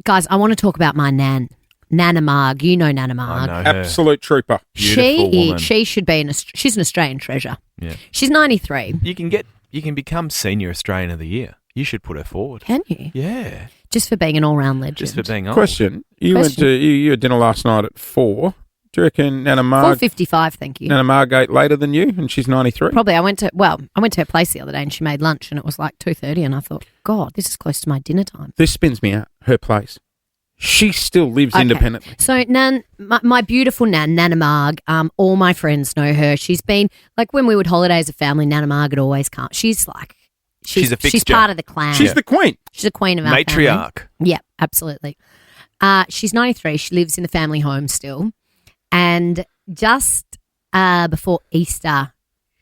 guys, I want to talk about my nan, Nana Marg. You know Nana Marg. I know her. Absolute trooper. Beautiful woman. She should be she's an Australian treasure. Yeah. She's 93. You can become Senior Australian of the Year. You should put her forward. Can you? Yeah. Just for being an all-round legend. Just for being old. Question. You went to you had dinner last night at 4. Do you reckon Nana Marg 4:55, thank you. Nana Marg ate later than you and she's 93? Probably. I went to her place the other day and she made lunch and it was like 2:30 and I thought, God, this is close to my dinner time. This spins me out. Her place. She still lives independently. So my beautiful Nan, Nana Marg, all my friends know her. She's been, like when we would holiday as a family, Nana Marg would always come. She's like, She's a fixture. She's part of the clan. She's the queen. She's the queen of our Matriarch. family. Yeah, absolutely. She's 93. She lives in the family home still. And just before Easter,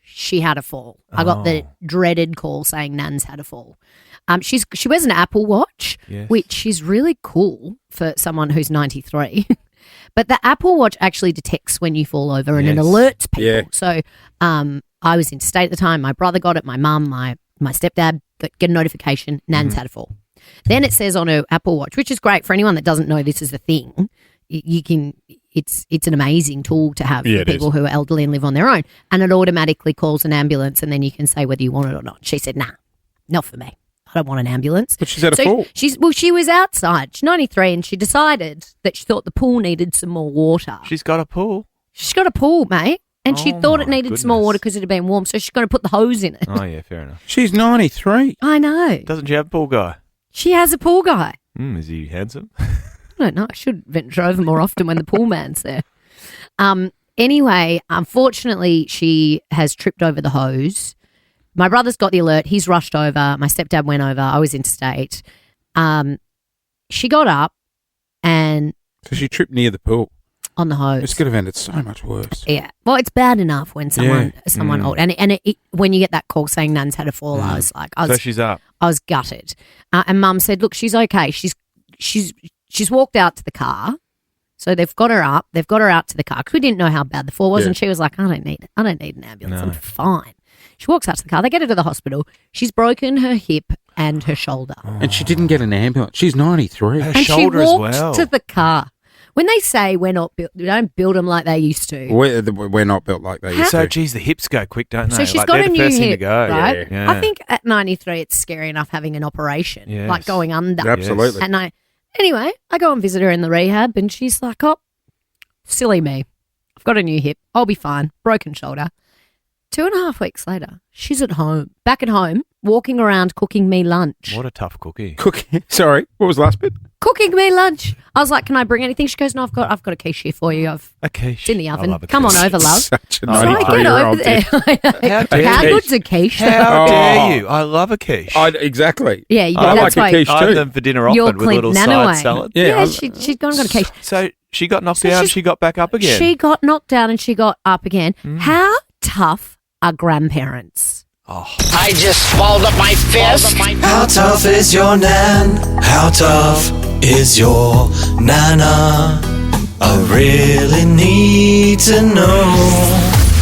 she had a fall. I got the dreaded call saying Nan's had a fall. She wears an Apple Watch, Yes. which is really cool for someone who's 93. But the Apple Watch actually detects when you fall over and it Yes. alerts people. Yeah. So I was interstate at the time. My brother got it. My mum, my stepdad get a notification. Nan's had a fall. Then it says on her Apple Watch, which is great for anyone that doesn't know this is a thing. You can. It's an amazing tool to have for people who are elderly and live on their own. And it automatically calls an ambulance, and then you can say whether you want it or not. She said, "Nah, not for me. I don't want an ambulance." But she's had a fall. She was outside. She's 93, and she decided that she thought the pool needed some more water. She's got a pool. She's got a pool, mate, and she Oh, thought it my needed some more goodness. water because it had been warm. So she's going to put the hose in it. Oh, yeah, fair enough. She's 93. I know. Doesn't she have a pool guy? She has a pool guy. Is he handsome? I don't know. I should venture over more often when the pool man's there. Anyway, unfortunately, she has tripped over the hose. My brother's got the alert. He's rushed over. My stepdad went over. I was interstate. She got up and So she tripped near the pool. on the hose. This could have ended so much worse. Yeah. Well, it's bad enough when someone old and when you get that call saying Nan's had a fall, I was like, So she's up. I was gutted. And Mum said, "Look, she's okay. She's walked out to the car." So they've got her up. They've got her out to the car because we didn't know how bad the fall was, and she was like, "I don't need an ambulance. No. I'm fine." She walks out to the car. They get her to the hospital. She's broken her hip and her shoulder, And she didn't get an ambulance. She's 93. Her and she shoulder as walked well. to the car. When they say we're not built, we don't build them like they used to. We're not built like that. So, geez, the hips go quick, don't they? So she's Like, got they're a the new first thing to hip, go. right? Yeah. I think at 93, it's scary enough having an operation, Yes. like going under. Absolutely. And anyway, I go and visit her in the rehab, and she's like, "Oh, silly me. I've got a new hip. I'll be fine. Broken shoulder." 2.5 weeks later, she's at home, back at home, walking around cooking me lunch. What a tough cookie. Cooking. Sorry, what was the last bit? cooking me lunch. I was like, can I bring anything? She goes, no, I've got a quiche here for you. A quiche. It's in the oven. I love a Come on quiche. over, love. Such a So I get 93-year-old over there. How dare How you? good's a quiche? How Oh. dare you? I love a quiche. Exactly. Yeah, you I that's like why a quiche I have too. them for dinner often you're with a little Clint side Nanaway. salad. Yeah, she'd gone and got a quiche. So she got knocked So down, she's- she got back up again. She got knocked down and she got up again. How tough are grandparents? I just balled up my fist. How tough is your nan? How tough is your nana? I really need to know.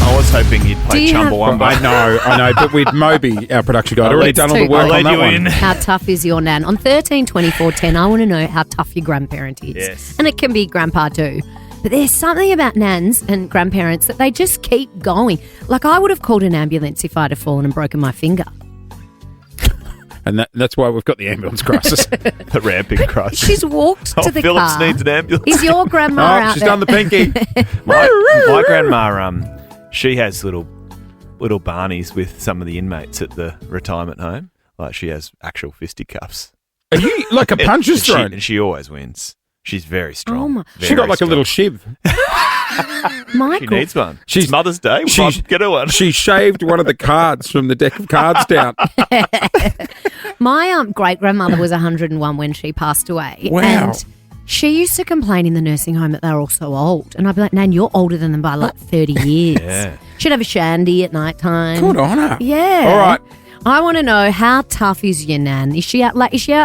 I was hoping you'd Do play you have- Chumbawamba. I know, but with Moby, our production guy, had already done all the Two. work I'll on let that you one. in. How tough is your nan? On 13, 24, 10, I want to know how tough your grandparent is. Yes. And it can be grandpa too. But there's something about nans and grandparents that they just keep going. Like I would have called an ambulance if I'd have fallen and broken my finger. And that's why we've got the ambulance crisis. The ramping crisis. She's walked Oh, to the Phillips car. needs an ambulance. Is your grandma Oh, out she's there? done the pinky. my grandma, she has little Barneys with some of the inmates at the retirement home. Like she has actual fisticuffs. Are you like a puncher's thrown? And she always wins. She's very strong. Oh my- She got like a little shiv. Michael. She needs one. She's- It's Mother's Day. she's- Get her one. She shaved one of the cards from the deck of cards down. My great grandmother was 101 when she passed away. Wow. And she used to complain in the nursing home that they were all so old. And I'd be like, Nan, you're older than them by like 30 years. Yeah. She'd have a shandy at night time. Good on her. Yeah. All right. I want to know, how tough is your nan? Is she out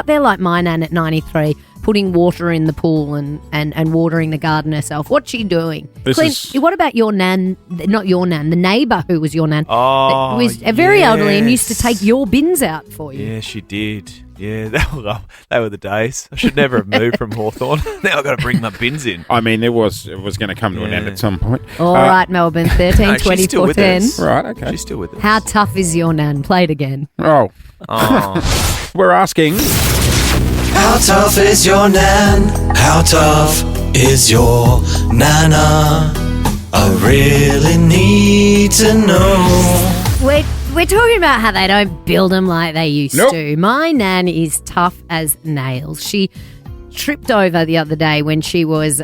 there like my nan at 93, putting water in the pool and watering the garden herself? What's she doing? This Clint, is- what about your nan? Not your nan, the neighbour who was your nan. Oh, that was very elderly and used to yes. take your bins out for you. Yeah, she did. Yeah, they were the days. I should never have moved from Hawthorn. Now I've got to bring my bins in. I mean, it was going to come to an end at some point. All right, Melbourne, 13, No, she's 24, still with 10. us. Right, okay. She's still with us. How tough is your nan? Play it again. Oh, Oh. we're asking. How tough is your nan? How tough is your nana? I really need to know. We're talking about how they don't build them like they used Nope. to. My nan is tough as nails. She tripped over the other day when she was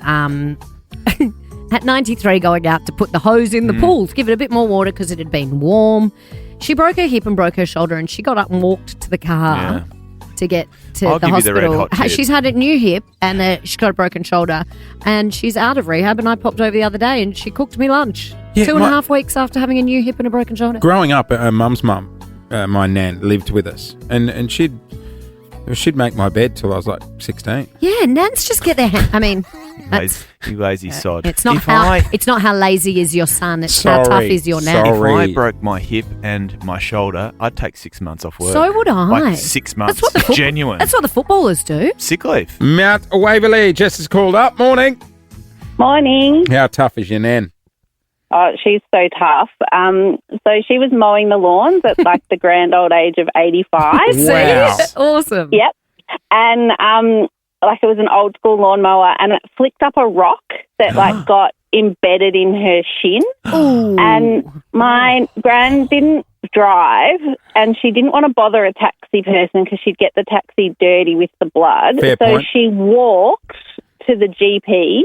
at 93 going out to put the hose in the pool to give it a bit more water because it had been warm. She broke her hip and broke her shoulder and she got up and walked to the car to get to I'll the give you the red hospital. hot tip. She's had a new hip and she's got a broken shoulder and she's out of rehab, and I popped over the other day and she cooked me lunch. Yeah, 2.5 weeks after having a new hip and a broken shoulder. Growing up, mum's mum, my nan, lived with us, and she'd make my bed till I was like 16. Yeah, nans just get their hand. I mean, that's, You lazy sod. it's not If how lazy is your son. It's how tough is your nan. If I Sorry. broke my hip and my shoulder, I'd take 6 months off work. So would I. Like 6 months. That's what the Genuine. That's what the footballers do. Sick leave. Mount Waverley, Jess is called up. Morning. Morning. How tough is your nan? Oh, she's so tough. So she was mowing the lawns at like the grand old age of 85. Wow. Awesome. Yep. And like it was an old school lawnmower, and it flicked up a rock that like got embedded in her shin. Ooh. And my gran didn't drive, and she didn't want to bother a taxi person because she'd get the taxi dirty with the blood. Fair so point. she walked to the GP,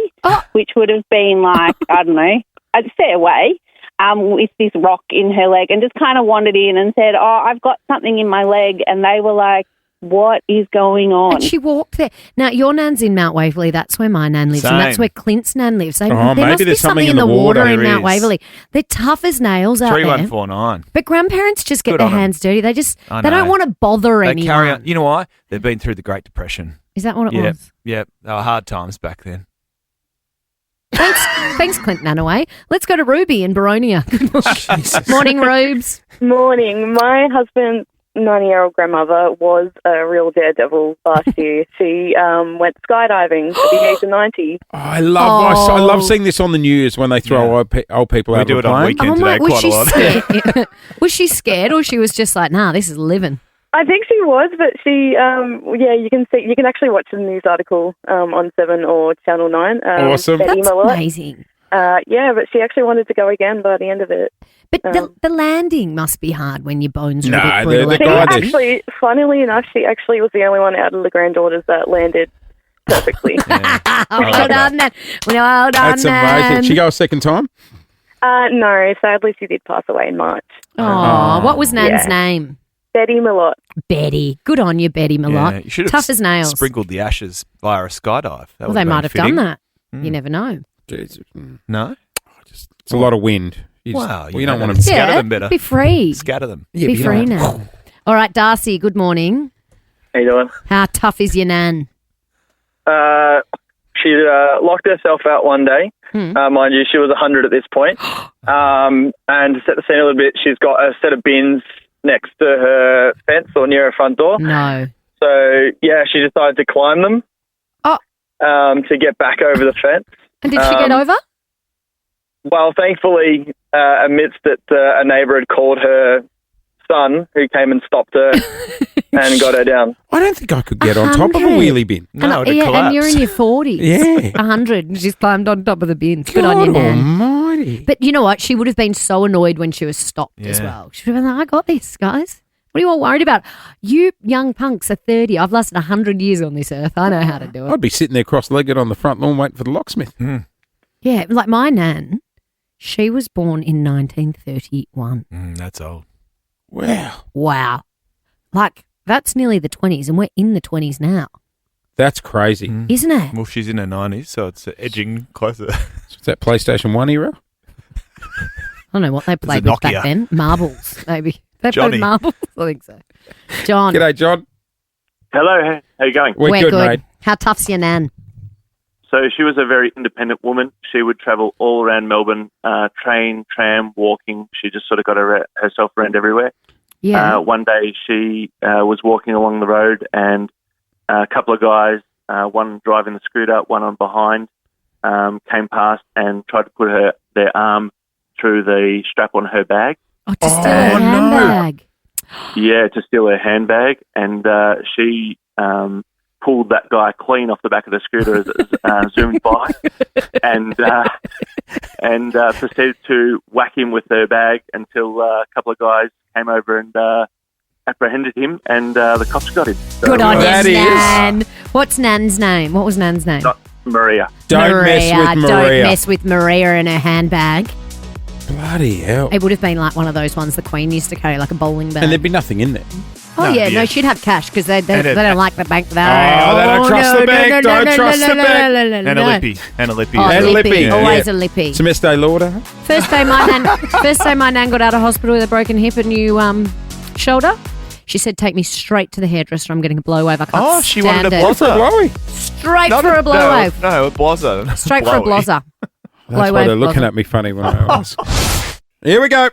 which would have been like, I don't know, a fair way, with this rock in her leg, and just kind of wandered in and said, oh, I've got something in my leg. And they were like, what is going on? And she walked there. Now, your nan's in Mount Waverley. That's where my nan lives, and that's Same. where Clint's nan lives. There maybe must be there's something in the water in There Mount is. Waverley. They're tough as nails out there. 3149. But grandparents just get Good their on 'em. hands dirty. They I don't know. want to bother They anyone. carry on. You know why? They've been through the Great Depression. Is that what it Yep. was? Yep. They were hard times back then. Thanks, Clint Nanaway. Let's go to Ruby in Baronia. Morning, Rubes. Morning. My husband's 90-year-old grandmother was a real daredevil last year. She went skydiving at the age of 90. I love seeing this on the news when they throw old people We out do of a it on plane. weekend today was quite she a lot. scared? Was she scared, or she was just like, nah, this is living? I think she was, but she, you can actually watch the news article on 7 or Channel 9. Awesome. their That's email alert. amazing. But she actually wanted to go again by the end of it. But the landing must be hard when your bones are No, a bit they're brittle. the She actually, funnily enough, she actually was the only one out of the granddaughters that landed perfectly. Well done, Nan. Well done, That's amazing. Nan. Did she go a second time? No, sadly she did pass away in March. Oh, what was Nan's Yeah. name? Betty Malott. Betty. Good on you, Betty Malott. Yeah, you should have Tough as nails. sprinkled the ashes via a skydive. That Well, would they been might have fitting. done that. You never know. Jesus. No? It's a lot of wind. You just- Wow, you don't want to scatter them better. Be free. Scatter them. Yeah, Be but you free don't- now. All right, Darcy, good morning. How you doing? How tough is your Nan? She locked herself out one day. Mind you, she was 100 at this point. And to set the scene a little bit, she's got a set of bins next to her fence or near her front door. No. So, yeah, she decided to climb them to get back over the fence. And did she get over? Well, thankfully, amidst it, a neighbour had called her son, who came and stopped her and got her down. I don't think I could get on top of a 100. wheelie bin. And you're in your 40s. Yeah. 100. And she's climbed on top of the bins. Good on God you, Nan. almighty. But you know what? She would have been so annoyed when she was stopped as Yeah. well. She would have been like, I got this, guys. What are you all worried about? You young punks are 30. I've lasted 100 years on this earth. I know how to do it. I'd be sitting there cross-legged on the front lawn waiting for the locksmith. Yeah, like my Nan, she was born in 1931. That's old. Wow. Wow. Like, that's nearly the 20s, and we're in the 20s now. That's crazy. Isn't it? Well, she's in her 90s, so it's edging closer. Is that PlayStation 1 era? I don't know what they played a with back Nokia. then. Marbles, maybe. They Johnny. played marbles? I think so. John. G'day, John. Hello, how you going? We're good, mate. How tough's your Nan? So she was a very independent woman. She would travel all around Melbourne, train, tram, walking. She just sort of got herself around everywhere. Yeah. One day she was walking along the road and a couple of guys, one driving the scooter, one on behind, came past and tried to put their arm through the strap on her bag. Oh, to steal her handbag. Yeah, to steal her handbag. And she pulled that guy clean off the back of the scooter as zoomed by and proceeded to whack him with her bag until a couple of guys came over and apprehended him and the cops got him. So, Good on that you, is- Nan. What's Nan's name? What was Nan's name? Maria. Don't mess with Maria. Don't mess with Maria and her handbag. Bloody hell. It would have been like one of those ones the Queen used to carry, like a bowling bag. And there'd be nothing in there. Oh, no, she'd have cash because they don't like the bank. They don't trust the bank. Don't trust the bank. And a lippy. And a lippy. Oh, And a lippy. lippy. Always Yeah. a lippy. Some Estee Lauder. First day my nan got out of hospital with a broken hip and new shoulder. She said, "Take me straight to the hairdresser. I'm getting a blow wave. I can't Oh, she stand wanted a it." blow-up. Blowy. Straight for a blow wave. No, a blozzer. Straight for a blozzer. That's why they're looking at me funny when I ask. Here we go.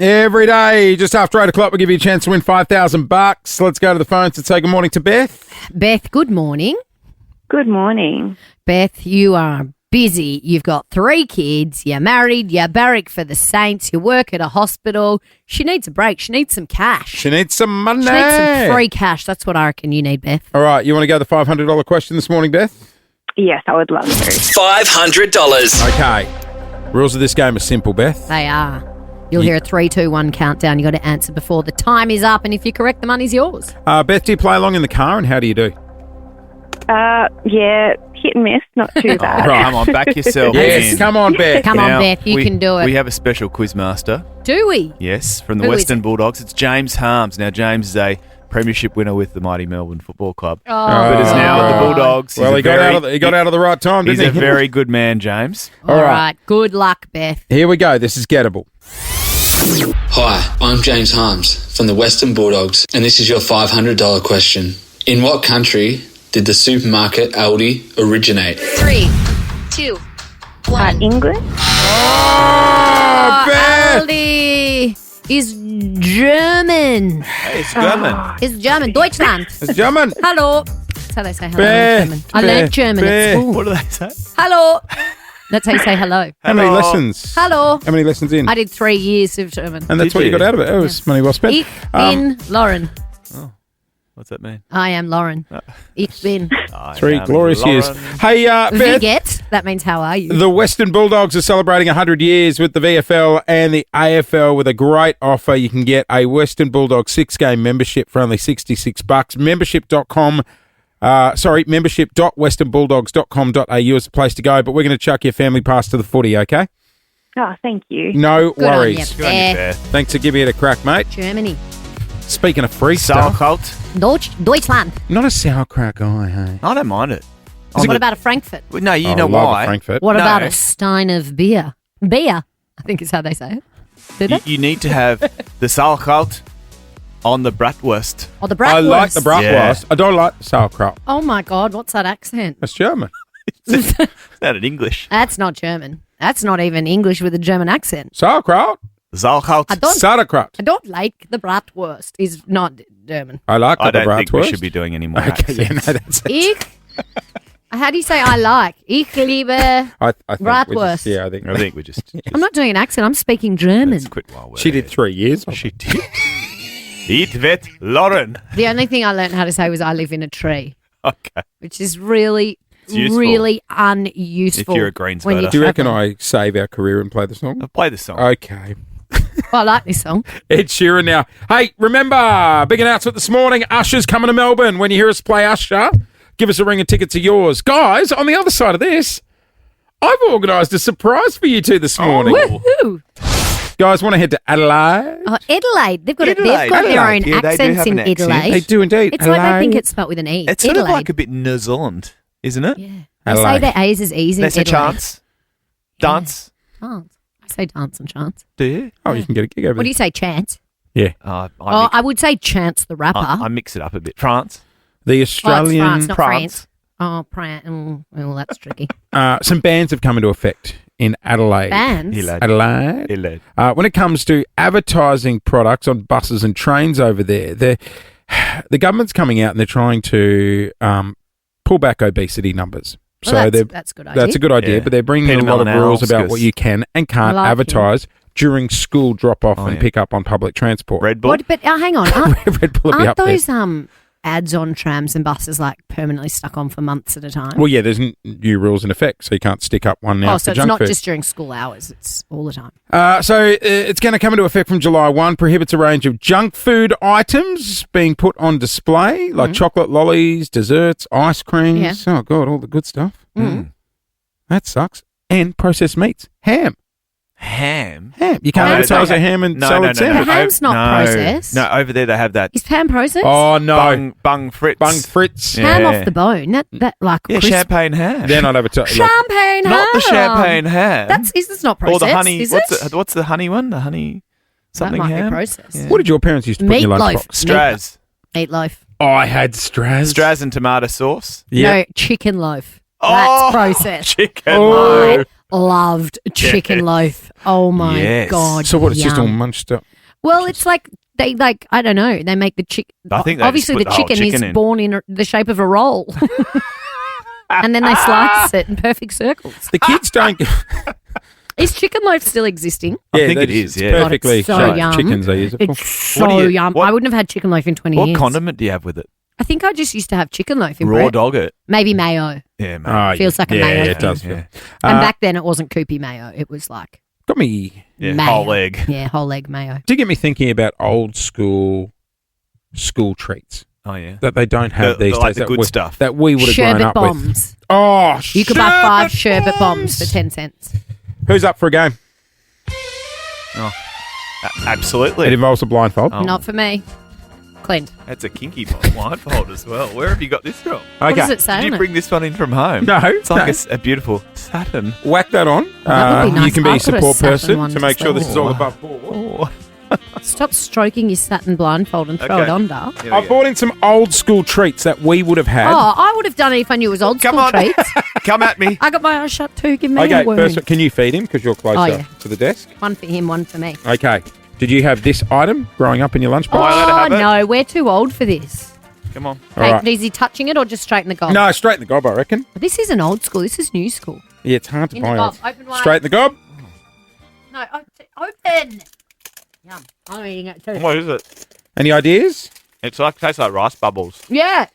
Every day, just after 8 o'clock, we'll give you a chance to win $5,000. Let's go to the phones and say good morning to Beth. Beth, good morning. Good morning. Beth, you are busy. You've got 3 kids. You're married. You're barrack for the Saints. You work at a hospital. She needs a break. She needs some cash. She needs some money. She needs some free cash. That's what I reckon you need, Beth. All right, you want to go the $500 question this morning, Beth? Yes, I would love to. $500. Okay. Rules of this game are simple, Beth. They are. You'll hear a 3, 2, 1 countdown. You got to answer before the time is up, and if you're correct, the money's yours. Beth, do you play along in the car, and how do you do? Yeah, hit and miss, not too bad. right. Come on, back yourself Yes, in. come on, Beth. Come Now, on, Beth, you can do it. We have a special quiz master. Do we? Yes, from the Who is Western Bulldogs. It's James Harms. Now, James is a premiership winner with the mighty Melbourne Football Club. Oh. But is now at the Bulldogs. Well, he got out of the right time, He's didn't a he? very good man, James. All right. Good luck, Beth. Here we go. This is gettable. Hi, I'm James Harms from the Western Bulldogs, and this is your $500 question. In what country did the supermarket Aldi originate? 3, 2, 1. England? Oh, Beth! Aldi is German. Hey, it's German. It's German. Deutschland. It's German. Hello. That's how they say hello Beth, in German. I learned Beth, German Beth. at school. What do they say? Hello. That's how you say hello. How many Hello. lessons? Hello. How many lessons in? I did 3 years of German. And that's Did what you you? got out of it. It was money well spent. Ich bin Lauren. What's that mean? I am Lauren. Ich bin. 3 glorious years. Hey, Wie Beth, geht's? That means how are you? the Western Bulldogs are celebrating 100 years with the VFL and the AFL with a great offer. You can get a Western Bulldogs 6-game membership for only $66. Membership.com. membership.westernbulldogs.com.au is the place to go, but we're going to chuck your family pass to the footy, okay? Oh, thank you. No Good on worries. you, Good on you, Bear. Thanks for giving it a crack, mate. Germany. Speaking of free stuff. Deutschland. Not a sauerkraut guy, hey? I don't mind it. What about a Frankfurt? Well, no, you I know love why. a Frankfurt. What No. about a stein of beer? Beer, I think is how they say it. Do they? You need to have the sauerkraut on the bratwurst. Oh, the bratwurst. I like the bratwurst. I don't like the sauerkraut. Oh my God, what's that accent? That's German. Is that in English? That's not German. That's not even English with a German accent. Sauerkraut. Sauerkraut. Sauerkraut. I don't like the bratwurst. Is not German. I like I the don't think we bratwurst. should be doing any more Okay, yeah, no, accents. that's Ich. How do you say I like? Ich liebe I think bratwurst. I think we just. I'm not doing an accent. I'm speaking German. Let's quit while we're She did 3 years. She did. Eat vet Lauren. The only thing I learned how to say was I live in a tree, Okay. which is really, useful. really unuseful. If you're a Greens when voter. you're Do you reckon travelling. I save our career and play the song? Play the song. Okay. Well, I like this song. Ed Sheeran now. Hey, remember, big announcement this morning. Usher's coming to Melbourne. When you hear us play Usher, give us a ring and tickets are yours. Guys, on the other side of this, I've organised a surprise for you two this morning. Woohoo! Guys, want to head to Adelaide? Oh, Adelaide. They've got Adelaide. their own Adelaide. Yeah, they do accents have in an accent. Adelaide. They do indeed. It's like they think Adelaide. it's spelled with an E. It's sort Adelaide. of like a bit New Zealand, isn't it? Yeah. They say Adelaide. their A's is E's in There's a Adelaide. chance. Dance. Chance. I say dance and chance. Do you? Oh, you can get a gig over What there. do you say, chance? Yeah. I would say Chance the rapper. I mix it up a bit. France. The Oh, it's Australian... France, not France. Oh, France. Well, that's tricky. some bans have come into effect in Adelaide. Bans? Adelaide. When it comes to advertising products on buses and trains over there, the government's coming out and they're trying to pull back obesity numbers. Well, that's a good idea. That's a good idea, Yeah. but they're bringing Peter in a lot of Millen rules about Alskis. what you can and can't I like advertise during school drop-off and yeah. pick up on public transport. Red Bull. What, but hang on. Aren't, Red Bull will be aren't up there. those ads on trams and buses like permanently stuck on for months at a time? Well, yeah, there's new rules in effect, so you can't stick up one now oh, for so it's junk not food. just during school hours. It's all the time. So it's going to come into effect from July 1, prohibits a range of junk food items being put on display, like chocolate lollies, desserts, ice creams. Oh, God, all the good stuff. That sucks. And processed meats. Ham. Ham. You can't advertise a ham and salad sandwich. The ham's not processed. No, over there they have that. Is ham processed? Oh, no. Bung Fritz. Bung Fritz. Ham off the bone. That like Yeah, crisp. champagne ham. They're not advertising. Champagne ham. Not the champagne ham. That's not processed. Or the honey. Is What's the honey one? The honey something might be ham. processed. What did your parents used to put in your Meatloaf. lunchbox? Straz. Meatloaf. Oh, I had Straz. Straz and tomato sauce. Yeah. No, chicken loaf. Oh, That's processed. Chicken I loaf. loved chicken loaf. Oh my Yes. God. So what? It's just all yum. munched up. Well, it's like they I don't know. They make the chicken. I think they obviously just the put the whole chicken is chicken in. born in the shape of a roll, and then they slice it in perfect circles. The kids don't. Is chicken loaf still existing? I think they- it is, it's yeah. perfectly God, it's so shaped yum. chickens they use it for. It's so yum. I wouldn't have had chicken loaf in 20 What years. condiment do you have with it? I think I just used to have chicken loaf in Raw bread. dog it. Maybe mayo. Yeah, mate. Oh, Feels like a yeah, mayo Yeah, it does. Yeah. feel. And back then it wasn't Koopy mayo. It was like Got me. Yeah, mayo. whole egg. Yeah, whole egg mayo. Did get me thinking about old school treats Oh yeah. that they don't have The- these like days. the that good we- stuff. that we would have grown Sherbet up with. bombs. Oh, You could buy 5 sherbet bombs for 10 cents. Who's up for a game? Oh, absolutely. It involves a blindfold. Oh. Not for me. Clint. That's a kinky blindfold as well. Where have you got this from? What does it say Did on you it? bring this one in from home? No, It's like no. a beautiful Saturn. Whack that on. That would be nice. You can be a I've got a support Saturn person one to make as sure well. this is all above board. Oh. Stop stroking your satin blindfold and throw Okay. it under. Here we I go. bought in some old school treats that we would have had. Oh, I would have done it if I knew it was old Come school on. treats. Come at me. I got my eyes shut too. Give me Okay, a wound. first, can you feed him because you're closer Oh, yeah. to the desk? One for him, one for me. Okay. Did you have this item growing up in your lunchbox? I allowed to Oh, have it? no, we're too old for this. Come on. All Hey, right. is he touching it or just straight in the gob? No, straight in the gob, I reckon. This isn't old school. This is new school. Yeah, it's hard to In the buy. gob. old. Open wide. Straight in the gob. No, open. Yum. I'm eating it too. What is it? Any ideas? It's like tastes like rice bubbles. Yeah.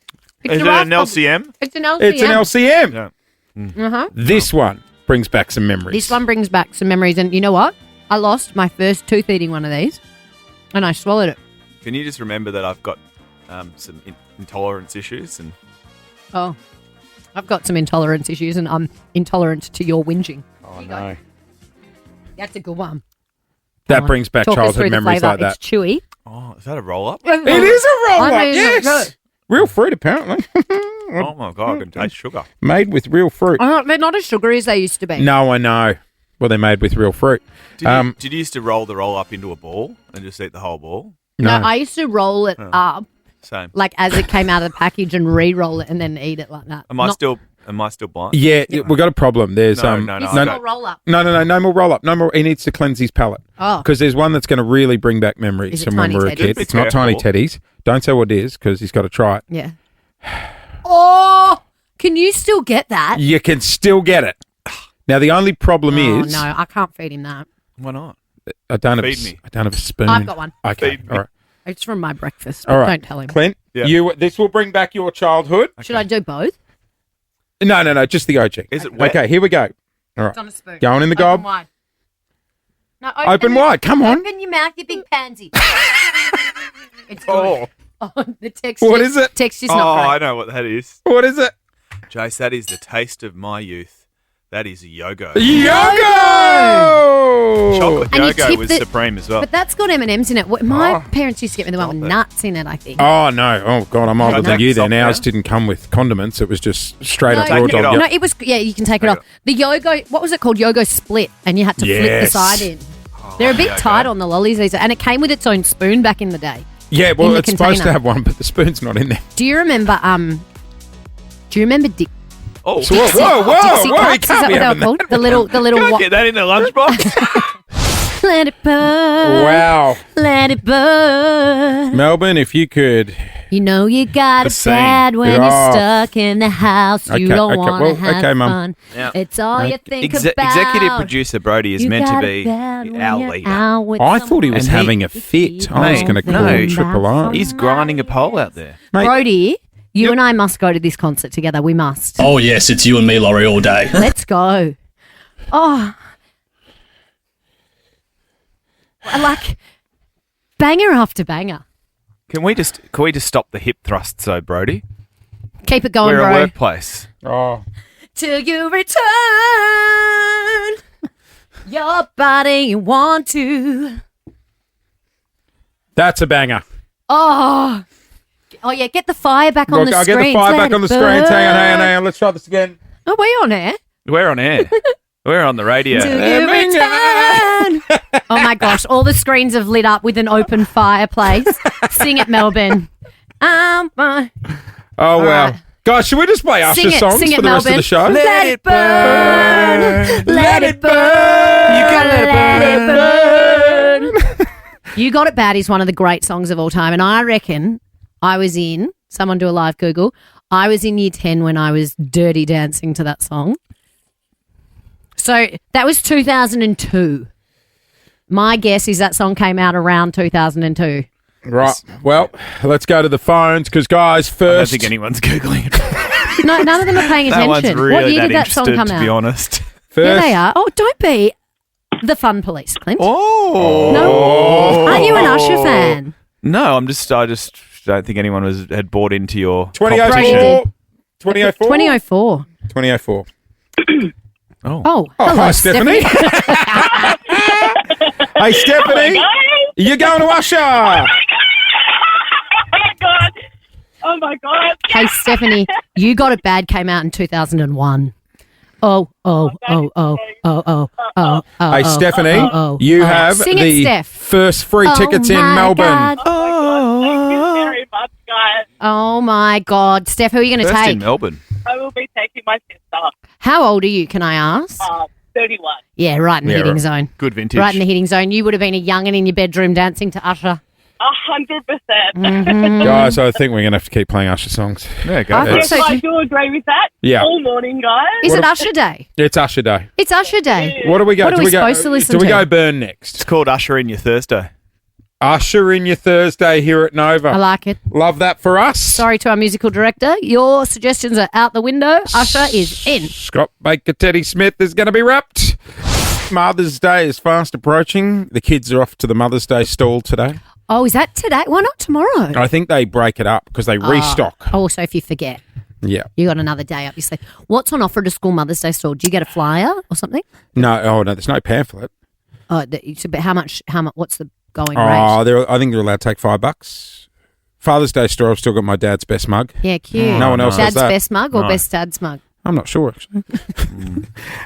It's Is a it rice an bubble. LCM? It's an LCM. It's an LCM. Yeah. Uh-huh. This one brings back some memories. This one brings back some memories. And you know what? I lost my first tooth eating one of these. And I swallowed it. Can you just remember that I've got some intolerance issues and Oh, I've got some intolerance issues, and I'm intolerant to your whinging. Oh, no. That's a good one. That brings back Talk us childhood through the memories flavour. like that. It's chewy. Oh, is that a roll-up? It is a roll-up, I mean, yes. Real fruit, apparently. Oh, my God, I can taste sugar. Made with real fruit. They're not as sugary as they used to be. No, I know. Well, they're made with real fruit. Did you used to roll the roll-up into a ball and just eat the whole ball? No, I used to roll it up, Same. like as it came out of the package, and re-roll it and then eat it like that. Am I still blind? Yeah, we've got a problem. There's No, roll up. No more roll up. No more. He needs to cleanse his palate. Oh. Because there's one that's going to really bring back memories Is it from when Tiny we were a Teddies? kid. It's not Tiny Teddies. Don't say what it is because he's got to try it. Yeah. Oh, can you still get that? You can still get it. Now the only problem is, no, I can't feed him that. Why not? I don't Feed me. have a spoon. I've got one. Okay, Feed me. all right. It's from my breakfast. All right. Don't tell him. Clint, this will bring back your childhood. Should I do both? No, just the OG. Is it wet? Okay, here we go. All right. It's on a spoon. Going in the Open gob. wide. No, Open wide. Come on. Open your mouth, you big pansy. It's good. Oh. The texture. What is it? Texture's Oh, not I great. know what that is. What is it? Jase, that is the taste of my youth. That is a Yogo. Yogo! Chocolate And you Yogo tip was the- supreme as well. But that's got M&Ms in it. My parents used to get me the one with nuts in it, I think. Oh, no. Oh, God, I'm older No, than you take then. it off Ours now. didn't come with condiments. It was just straight up no, raw take it dog. off. Yep. No, it was, you can take it off. The Yogo, what was it called? Yogo Split, and you had to flip the Yes. side in. They're a bit Yogo. tight on the lollies these days, and it came with its own spoon back in the day. Yeah, in well, the it's supposed to container. have one, but the spoon's not in there. Do you remember Dick? Oh, So, whoa, Dixie you cups, can't is that be what they were having called? that. The little Can I wa- get that in the lunchbox? Let it burn. Wow. Let it burn. Melbourne, if you could. You know you got The it scene. bad when Oh. you're stuck in the house. You Okay, don't okay, want to well, have okay, Mum. fun. Yeah. It's all you think about. Executive producer Brody is You meant to got be it bad when our you're leader. out with I thought he was And he- having a fit. I was Mate, going to call no. him Triple O. He's grinding a pole out there. Mate, Brody, you and I must go to this concert together. We must. Oh, yes, it's you and me, Laurie, all day. Let's go. Oh. Like banger after banger. Can we just stop the hip thrusts, though, Brody? Keep it going, We're bro. a workplace. oh. Till you return your body you want to. That's a banger. Oh yeah, get the fire back on Look, the I'll screen. get the fire back on the screen. Hang on. Let's try this again. Are we on air? We're on air. We're on the radio. Till you return. Oh my gosh, all the screens have lit up with an open fireplace. Sing it, Melbourne. Oh, wow. right. Guys, should we just play Usher Sing it, songs sing it, for the rest of Melbourne. the show? Let it burn. Let it burn. You gotta Let it burn. You Got It Bad is one of the great songs of all time. And I reckon I was in, someone do a live Google, I was in year 10 when I was dirty dancing to that song. So that was 2002. My guess is that song came out around 2002. Right. Well, let's go to the phones because, guys, I don't first. think anyone's Googling it. No, none of them are paying That attention. one's really What year that did that song interested, come to be out? honest. First, Yeah, they are. Oh, don't be the fun police, Clint. Oh. No. Are you an Usher fan? No, I just don't think anyone had bought into your 2004. 2004. 2004. 2004. Oh. Oh, Oh, hello, hi, Stephanie. Hey, Stephanie. You're going to Usher. Oh my god! Hey, Stephanie, You Got It Bad came out in 2001. Oh. Hey, Stephanie, you have Sing it, the Steph. first free tickets in my Melbourne. God. Thank you very much, guys. Oh, my God. Steph, who are you going to First take? in Melbourne. I will be taking my sister. How old are you, can I ask? 31. Yeah, right in the Yeah, hitting right. zone. Good vintage. Right in the hitting zone. You would have been a young'un in your bedroom dancing to Usher. 100%. Guys, I think we're going to have to keep playing Usher songs. Yeah, go I ahead. think Yes, so. I do agree with that. Yeah. All morning, guys. Is it Usher Day? It's Usher Day. It's Usher Day. What do we go? What are we supposed to listen Do we to? go Burn next? It's called Usher in Your Thursday. Usher in your Thursday here at Nova. I like it. Love that for us. Sorry to our musical director. Your suggestions are out the window. Usher is in. Scott Baker, Teddy Smith is going to be wrapped. Mother's Day is fast approaching. The kids are off to the Mother's Day stall today. Oh, is that today? Why not tomorrow? I think they break it up because they restock. Oh, so if you forget. Yeah. You got another day up your sleeve. What's on offer at a school Mother's Day store? Do you get a flyer or something? No, there's no pamphlet. Oh, but how much? What's the going rate? I think they're allowed to take $5. Father's Day store, I've still got my dad's best mug. Yeah, cute. No one else has Dad's that. best mug or best dad's mug? I'm not sure, actually.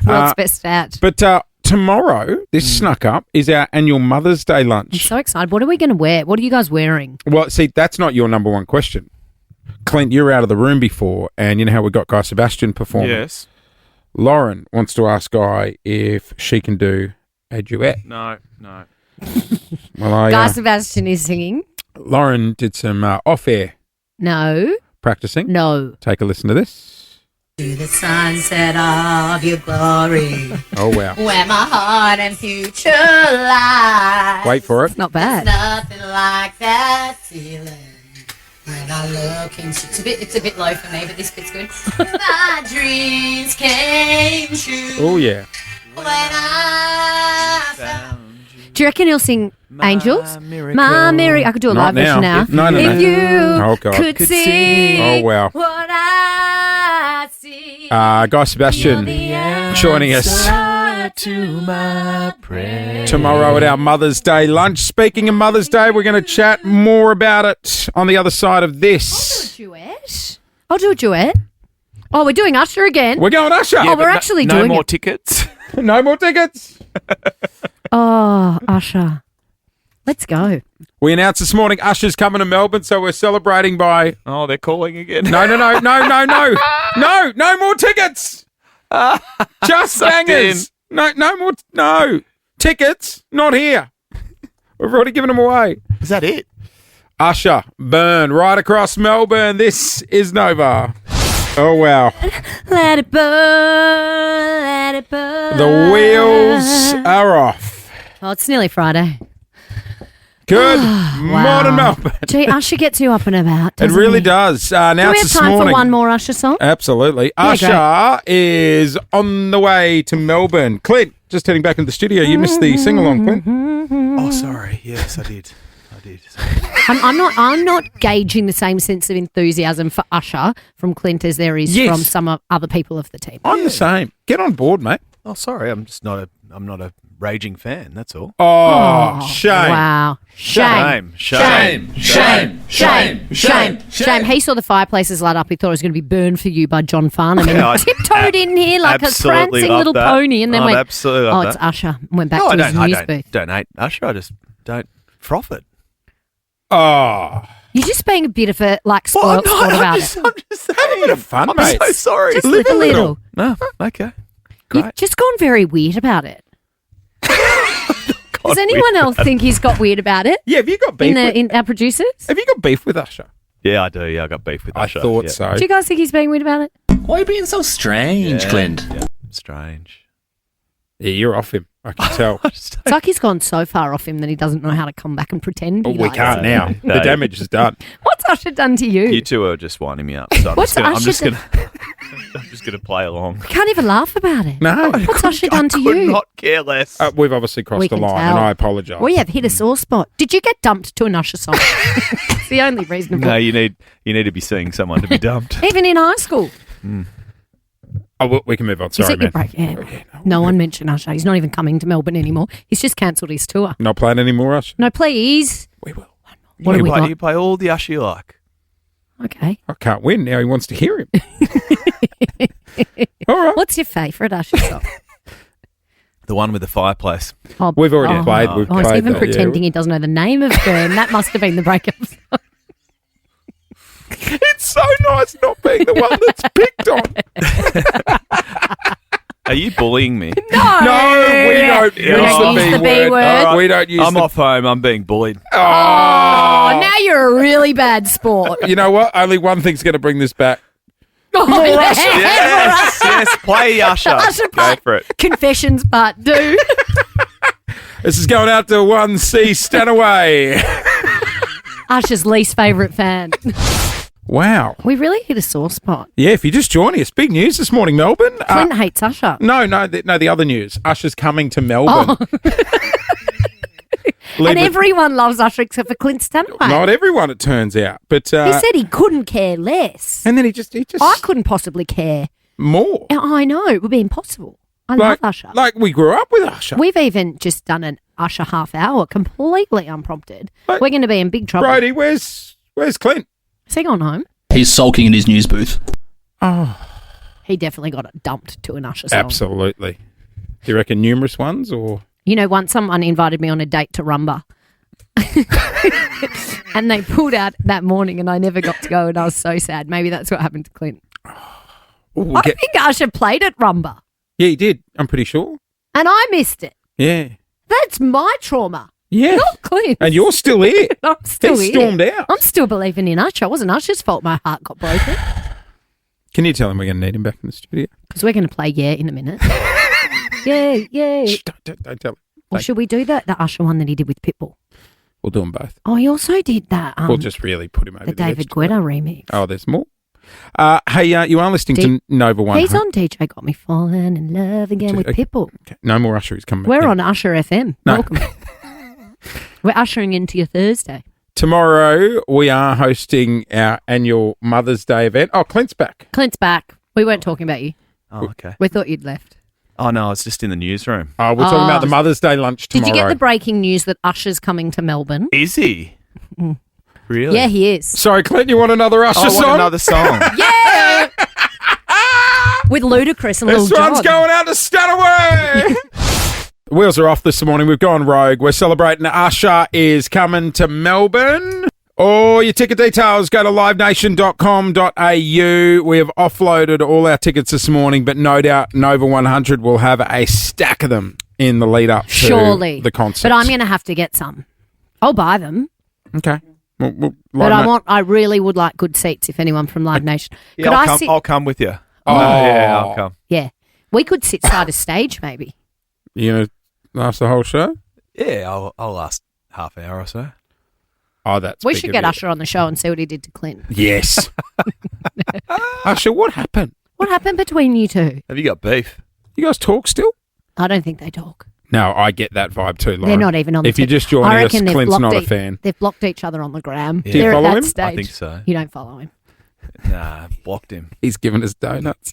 What's best dad? But tomorrow, this snuck up, is our annual Mother's Day lunch. I'm so excited. What are we going to wear? What are you guys wearing? Well, see, that's not your number one question. Clint, you were out of the room before, and you know how we got Guy Sebastian performing? Yes. Lauren wants to ask Guy if she can do a duet. No. Well, Guy Sebastian is singing. Lauren did some off-air No. practicing. No. Take a listen to this. To the sunset of your glory. Oh, wow. Where my heart and future lie. Wait for it. Not bad. Nothing like that feeling. When I look into it's a bit low for me, but this bit's good. My dreams came true. Oh, yeah. When I found Do you reckon he'll sing Angels? My Miracle. I could do a Not live version now. No. If you Oh, God. could see Oh, wow. what I see. Guy Sebastian joining us To my prayer. tomorrow at our Mother's Day lunch. Speaking of Mother's Day, we're going to chat more about it on the other side of this. Duet. I'll do a duet. Oh, we're doing Usher again. We're going Usher. Oh, we're actually doing no more it. tickets. No more tickets. Oh, Usher. Let's go. We announced this morning Usher's coming to Melbourne, so we're celebrating by... Oh, they're calling again. No. No more tickets. Just bangers. No more. No. Tickets, not here. We've already given them away. Is that it? Usher, Burn, right across Melbourne. This is Nova. Oh, wow. Let it burn, let it burn. The wheels are off. Oh, it's nearly Friday. Good Wow. morning, Melbourne. Gee, Usher gets you up and about, It doesn't really he? does. Do we Announced have this time morning. for one more Usher song? Absolutely. Yeah, Usher is on the way to Melbourne. Clint, just heading back into the studio. You missed the sing-along, Clint. Oh, sorry. Yes, I did. I'm not gauging the same sense of enthusiasm for Usher from Clint as there is Yes. from some other people of the team. I'm the same. Get on board, mate. Oh, sorry. I'm not a raging fan. That's all. Oh, shame. Wow. Shame. Shame. Shame. He saw the fireplaces light up. He thought it was going to be Burned for You by John Farnham. And Yeah, I tiptoed in here like a absolutely prancing love little that. pony and then I'd went, absolutely oh, love it's that. Usher. And went back No, to I his don't, news I booth. don't hate Usher. I just don't froth it. Oh. You're just being a bit of a spoiled sport about it. I'm just saying. Have a bit of fun, I'm mate. so sorry. Just live a little. No, okay. You've just gone very weird about it. Does anyone else think he's got weird about it? Yeah, have you got beef in our producers? Have you got beef with Usher? Yeah, I do. Yeah, I got beef with Usher. I thought yeah. so. Do you guys think he's being weird about it? Why are you being so strange, Clint? Yeah, strange. Yeah, you're off him. I can tell. It's like he's gone so far off him that he doesn't know how to come back and pretend. Oh, he we likes can't it. now. No. The damage is done. What's Usher done to you? You two are just winding me up. So I'm What's just Usher gonna play along. Can't even laugh about it. No. What's Usher done to Could you? not care less. We've obviously crossed We the can line, tell. and I apologise. We have hit a sore spot. Did you get dumped to an Usher song? It's the only reasonable. No, you need to be seeing someone to be dumped. Even in high school. Oh, we can move on. Is Sorry, it your man. break? Yeah. No one mentioned Usher. He's not even coming to Melbourne anymore. He's just cancelled his tour. Not playing anymore, Usher? No, please. We will. What have we got? You play all the Usher you like. Okay. I can't win. Now he wants to hear him. All right. What's your favourite Usher song? The one with the fireplace. Oh, We've already played. We've he's played even that, pretending he doesn't know the name of Burn. That must have been the breakup song. It's so nice not being the one that's picked on. Are you bullying me? No, we don't We don't use the B word. All right. We don't use I'm the... off home. I'm being bullied. Oh, now you're a really bad sport. You know what? Only one thing's going to bring this back. Oh, Yes, play Usher. Usher Go part. for it. Confessions part 2. This is going out to 1C Stanaway. Usher's least favourite fan. Wow. We really hit a sore spot. Yeah, if you're just joining us, big news this morning, Melbourne. Clint hates Usher. No, the other news. Usher's coming to Melbourne. leave And it- everyone loves Usher except for Clint Stanway. Not everyone, it turns out. But He said he couldn't care less. and then he just I couldn't possibly care. more. I know, it would be impossible. I love Usher. Like we grew up with Usher. We've even just done an Usher half hour completely unprompted. We're going to be in big trouble. Brody, where's Clint? Has he gone home? He's sulking in his news booth. Oh, He definitely got it dumped to an Usher song. absolutely. Do you reckon numerous ones or? You know, once someone invited me on a date to Rumba. And they pulled out that morning and I never got to go and I was so sad. Maybe that's what happened to Clint. Ooh, I think Usher played at Rumba Yeah, he did. I'm pretty sure. and I missed it. Yeah. That's my trauma. Yeah. Not Clint. And you're still here. I'm still He here. stormed out. I'm still believing in Usher. It wasn't Usher's fault my heart got broken. Can you tell him we're going to need him back in the studio? Because we're going to play Yeah in a minute. Yeah. Don't tell him. Or should we do the Usher one that he did with Pitbull? We'll do them both. Oh, he also did that. We'll just really put him over the the edge. David Guetta remix. Oh, there's more. Hey, you are listening to Nova 1. He's on DJ Got Me Falling in Love Again with Pitbull. Okay. No more Usher. He's coming back. We're in. on Usher FM. No. Welcome. We're ushering into your Thursday. Tomorrow, we are hosting our annual Mother's Day event. Oh, Clint's back. Clint's back. We weren't talking about you. Oh, okay. We thought you'd left. Oh, no, I was just in the newsroom. Oh, we're talking about the Mother's Day lunch Did tomorrow. you get the breaking news that Usher's coming to Melbourne? Is he? Really? Yeah, he is. Sorry, Clint, you want another Usher I song? want another song. Yeah! With Ludacris and Lil This one's Jon. going out to Stanaway. Wheels are off this morning. We've gone rogue. We're celebrating Usher is coming to Melbourne. Oh, your ticket details, go to livenation.com.au. We have offloaded all our tickets this morning, but no doubt Nova 100 will have a stack of them in the lead up to Surely. the concert. But I'm going to have to get some. I'll buy them. Okay. Well, But I really would like good seats if anyone from Live Nation. Yeah, Could I'll I come. sit? I'll come with you. Oh. Yeah, I'll come. Yeah. We could sit side of stage maybe. You going to last the whole show? Yeah, I'll last half hour or so. Oh, that's We big should of get you. Usher on the show and see what he did to Clint. Yes. Usher, what happened? What happened between you two? Have you got beef? You guys talk still? I don't think they talk. No, I get that vibe too, Lauren. They're not even on the If you're team. just joining I us, reckon they've Clint's blocked not a fan. They've blocked each other on the gram. Do you They're follow at that him? stage. I think so. You don't follow him. Nah, blocked him. He's given us donuts.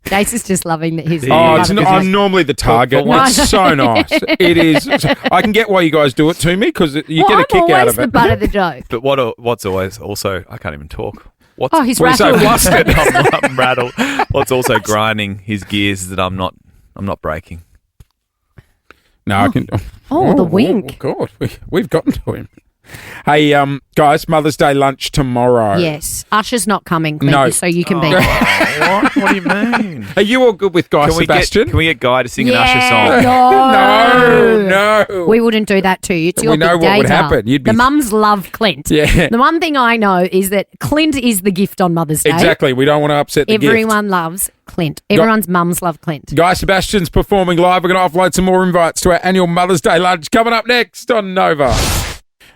Jase is just loving that he's. I'm normally the target. For once. It's so nice. It is. I can get why you guys do it to me because you get a kick I'm out always of the it. butt of the joke. But what's always also, I can't even talk. What's, Oh, he's what's so rattled. flustered? I'm rattled. What's also grinding his gears is that I'm not braking. No, I can. Oh, the wink. Oh, God, we've gotten to him. Hey, guys, Mother's Day lunch tomorrow. Yes, Usher's not coming, Clint, No. so you can be. What? What do you mean? Are you all good with Guy Sebastian? Can we get Guy to sing Yeah, an Usher song? No. We wouldn't do that to you. It's your We know big what would day, happen. You'd be- The mums love Clint. Yeah. The one thing I know is that Clint is the gift on Mother's Day. Exactly. We don't want to upset the gift. Everyone loves Clint. Everyone's mums love Clint. Guy Sebastian's performing live. We're going to offload some more invites to our annual Mother's Day lunch coming up next on Nova.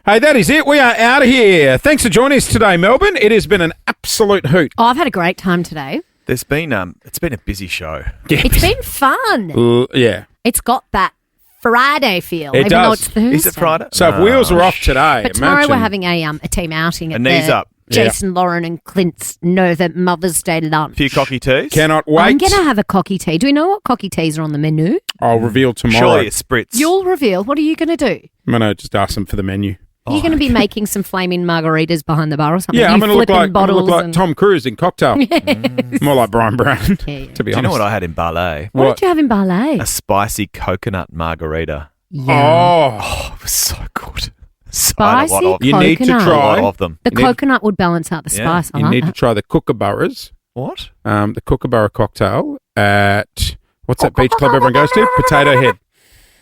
Hey, that is it. We are out of here. Thanks for joining us today, Melbourne. It has been an absolute hoot. Oh, I've had a great time today. There's been it's been a busy show. It's been fun. Yeah. It's got that Friday feel, It even though does. it's Thursday. Is it Friday? So if wheels are off today, But tomorrow imagine. we're having a team outing at A knees the up. Jason, Lauren and Clint's Nova Mother's Day lunch. A few cocky teas. Cannot wait. I'm going to have a cocky tea. Do we know what cocky teas are on the menu? I'll reveal tomorrow. Surely a spritz. You'll reveal. What are you going to do? I'm going to just ask them for the menu. Are you going to be making some flaming margaritas behind the bar or something? Yeah, You I'm going to look flipping like, I'm gonna bottles look like and- Tom Cruise in Cocktail. More like Brian Brown, to be Do honest. you know what I had in ballet? What did you have in ballet? A spicy coconut margarita. Oh, it was so good. I had a lot Spicy of them. You need to coconut. try. A lot of them. The You need- coconut would balance out the Yeah. spice. I You like need to that. try the Kookaburras. What? The Kookaburra cocktail at, what's that beach club everyone goes to? Potato Head.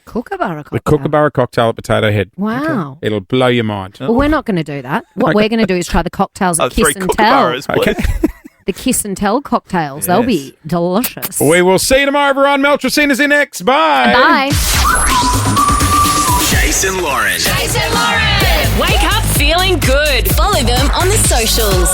Kookaburra The cocktail. Kookaburra cocktail at Potato Head. Wow. It'll blow your mind. Well, we're not going to do that. What we're going to do is try the cocktails at Oh, Kiss 3 and Tell. kookaburras, please. Okay. The Kiss and Tell cocktails. They'll be delicious. We will see you tomorrow, everyone. Mel Tracina's in next. Bye. Bye. Jason Lauren. Wake up feeling good. Follow them on the socials.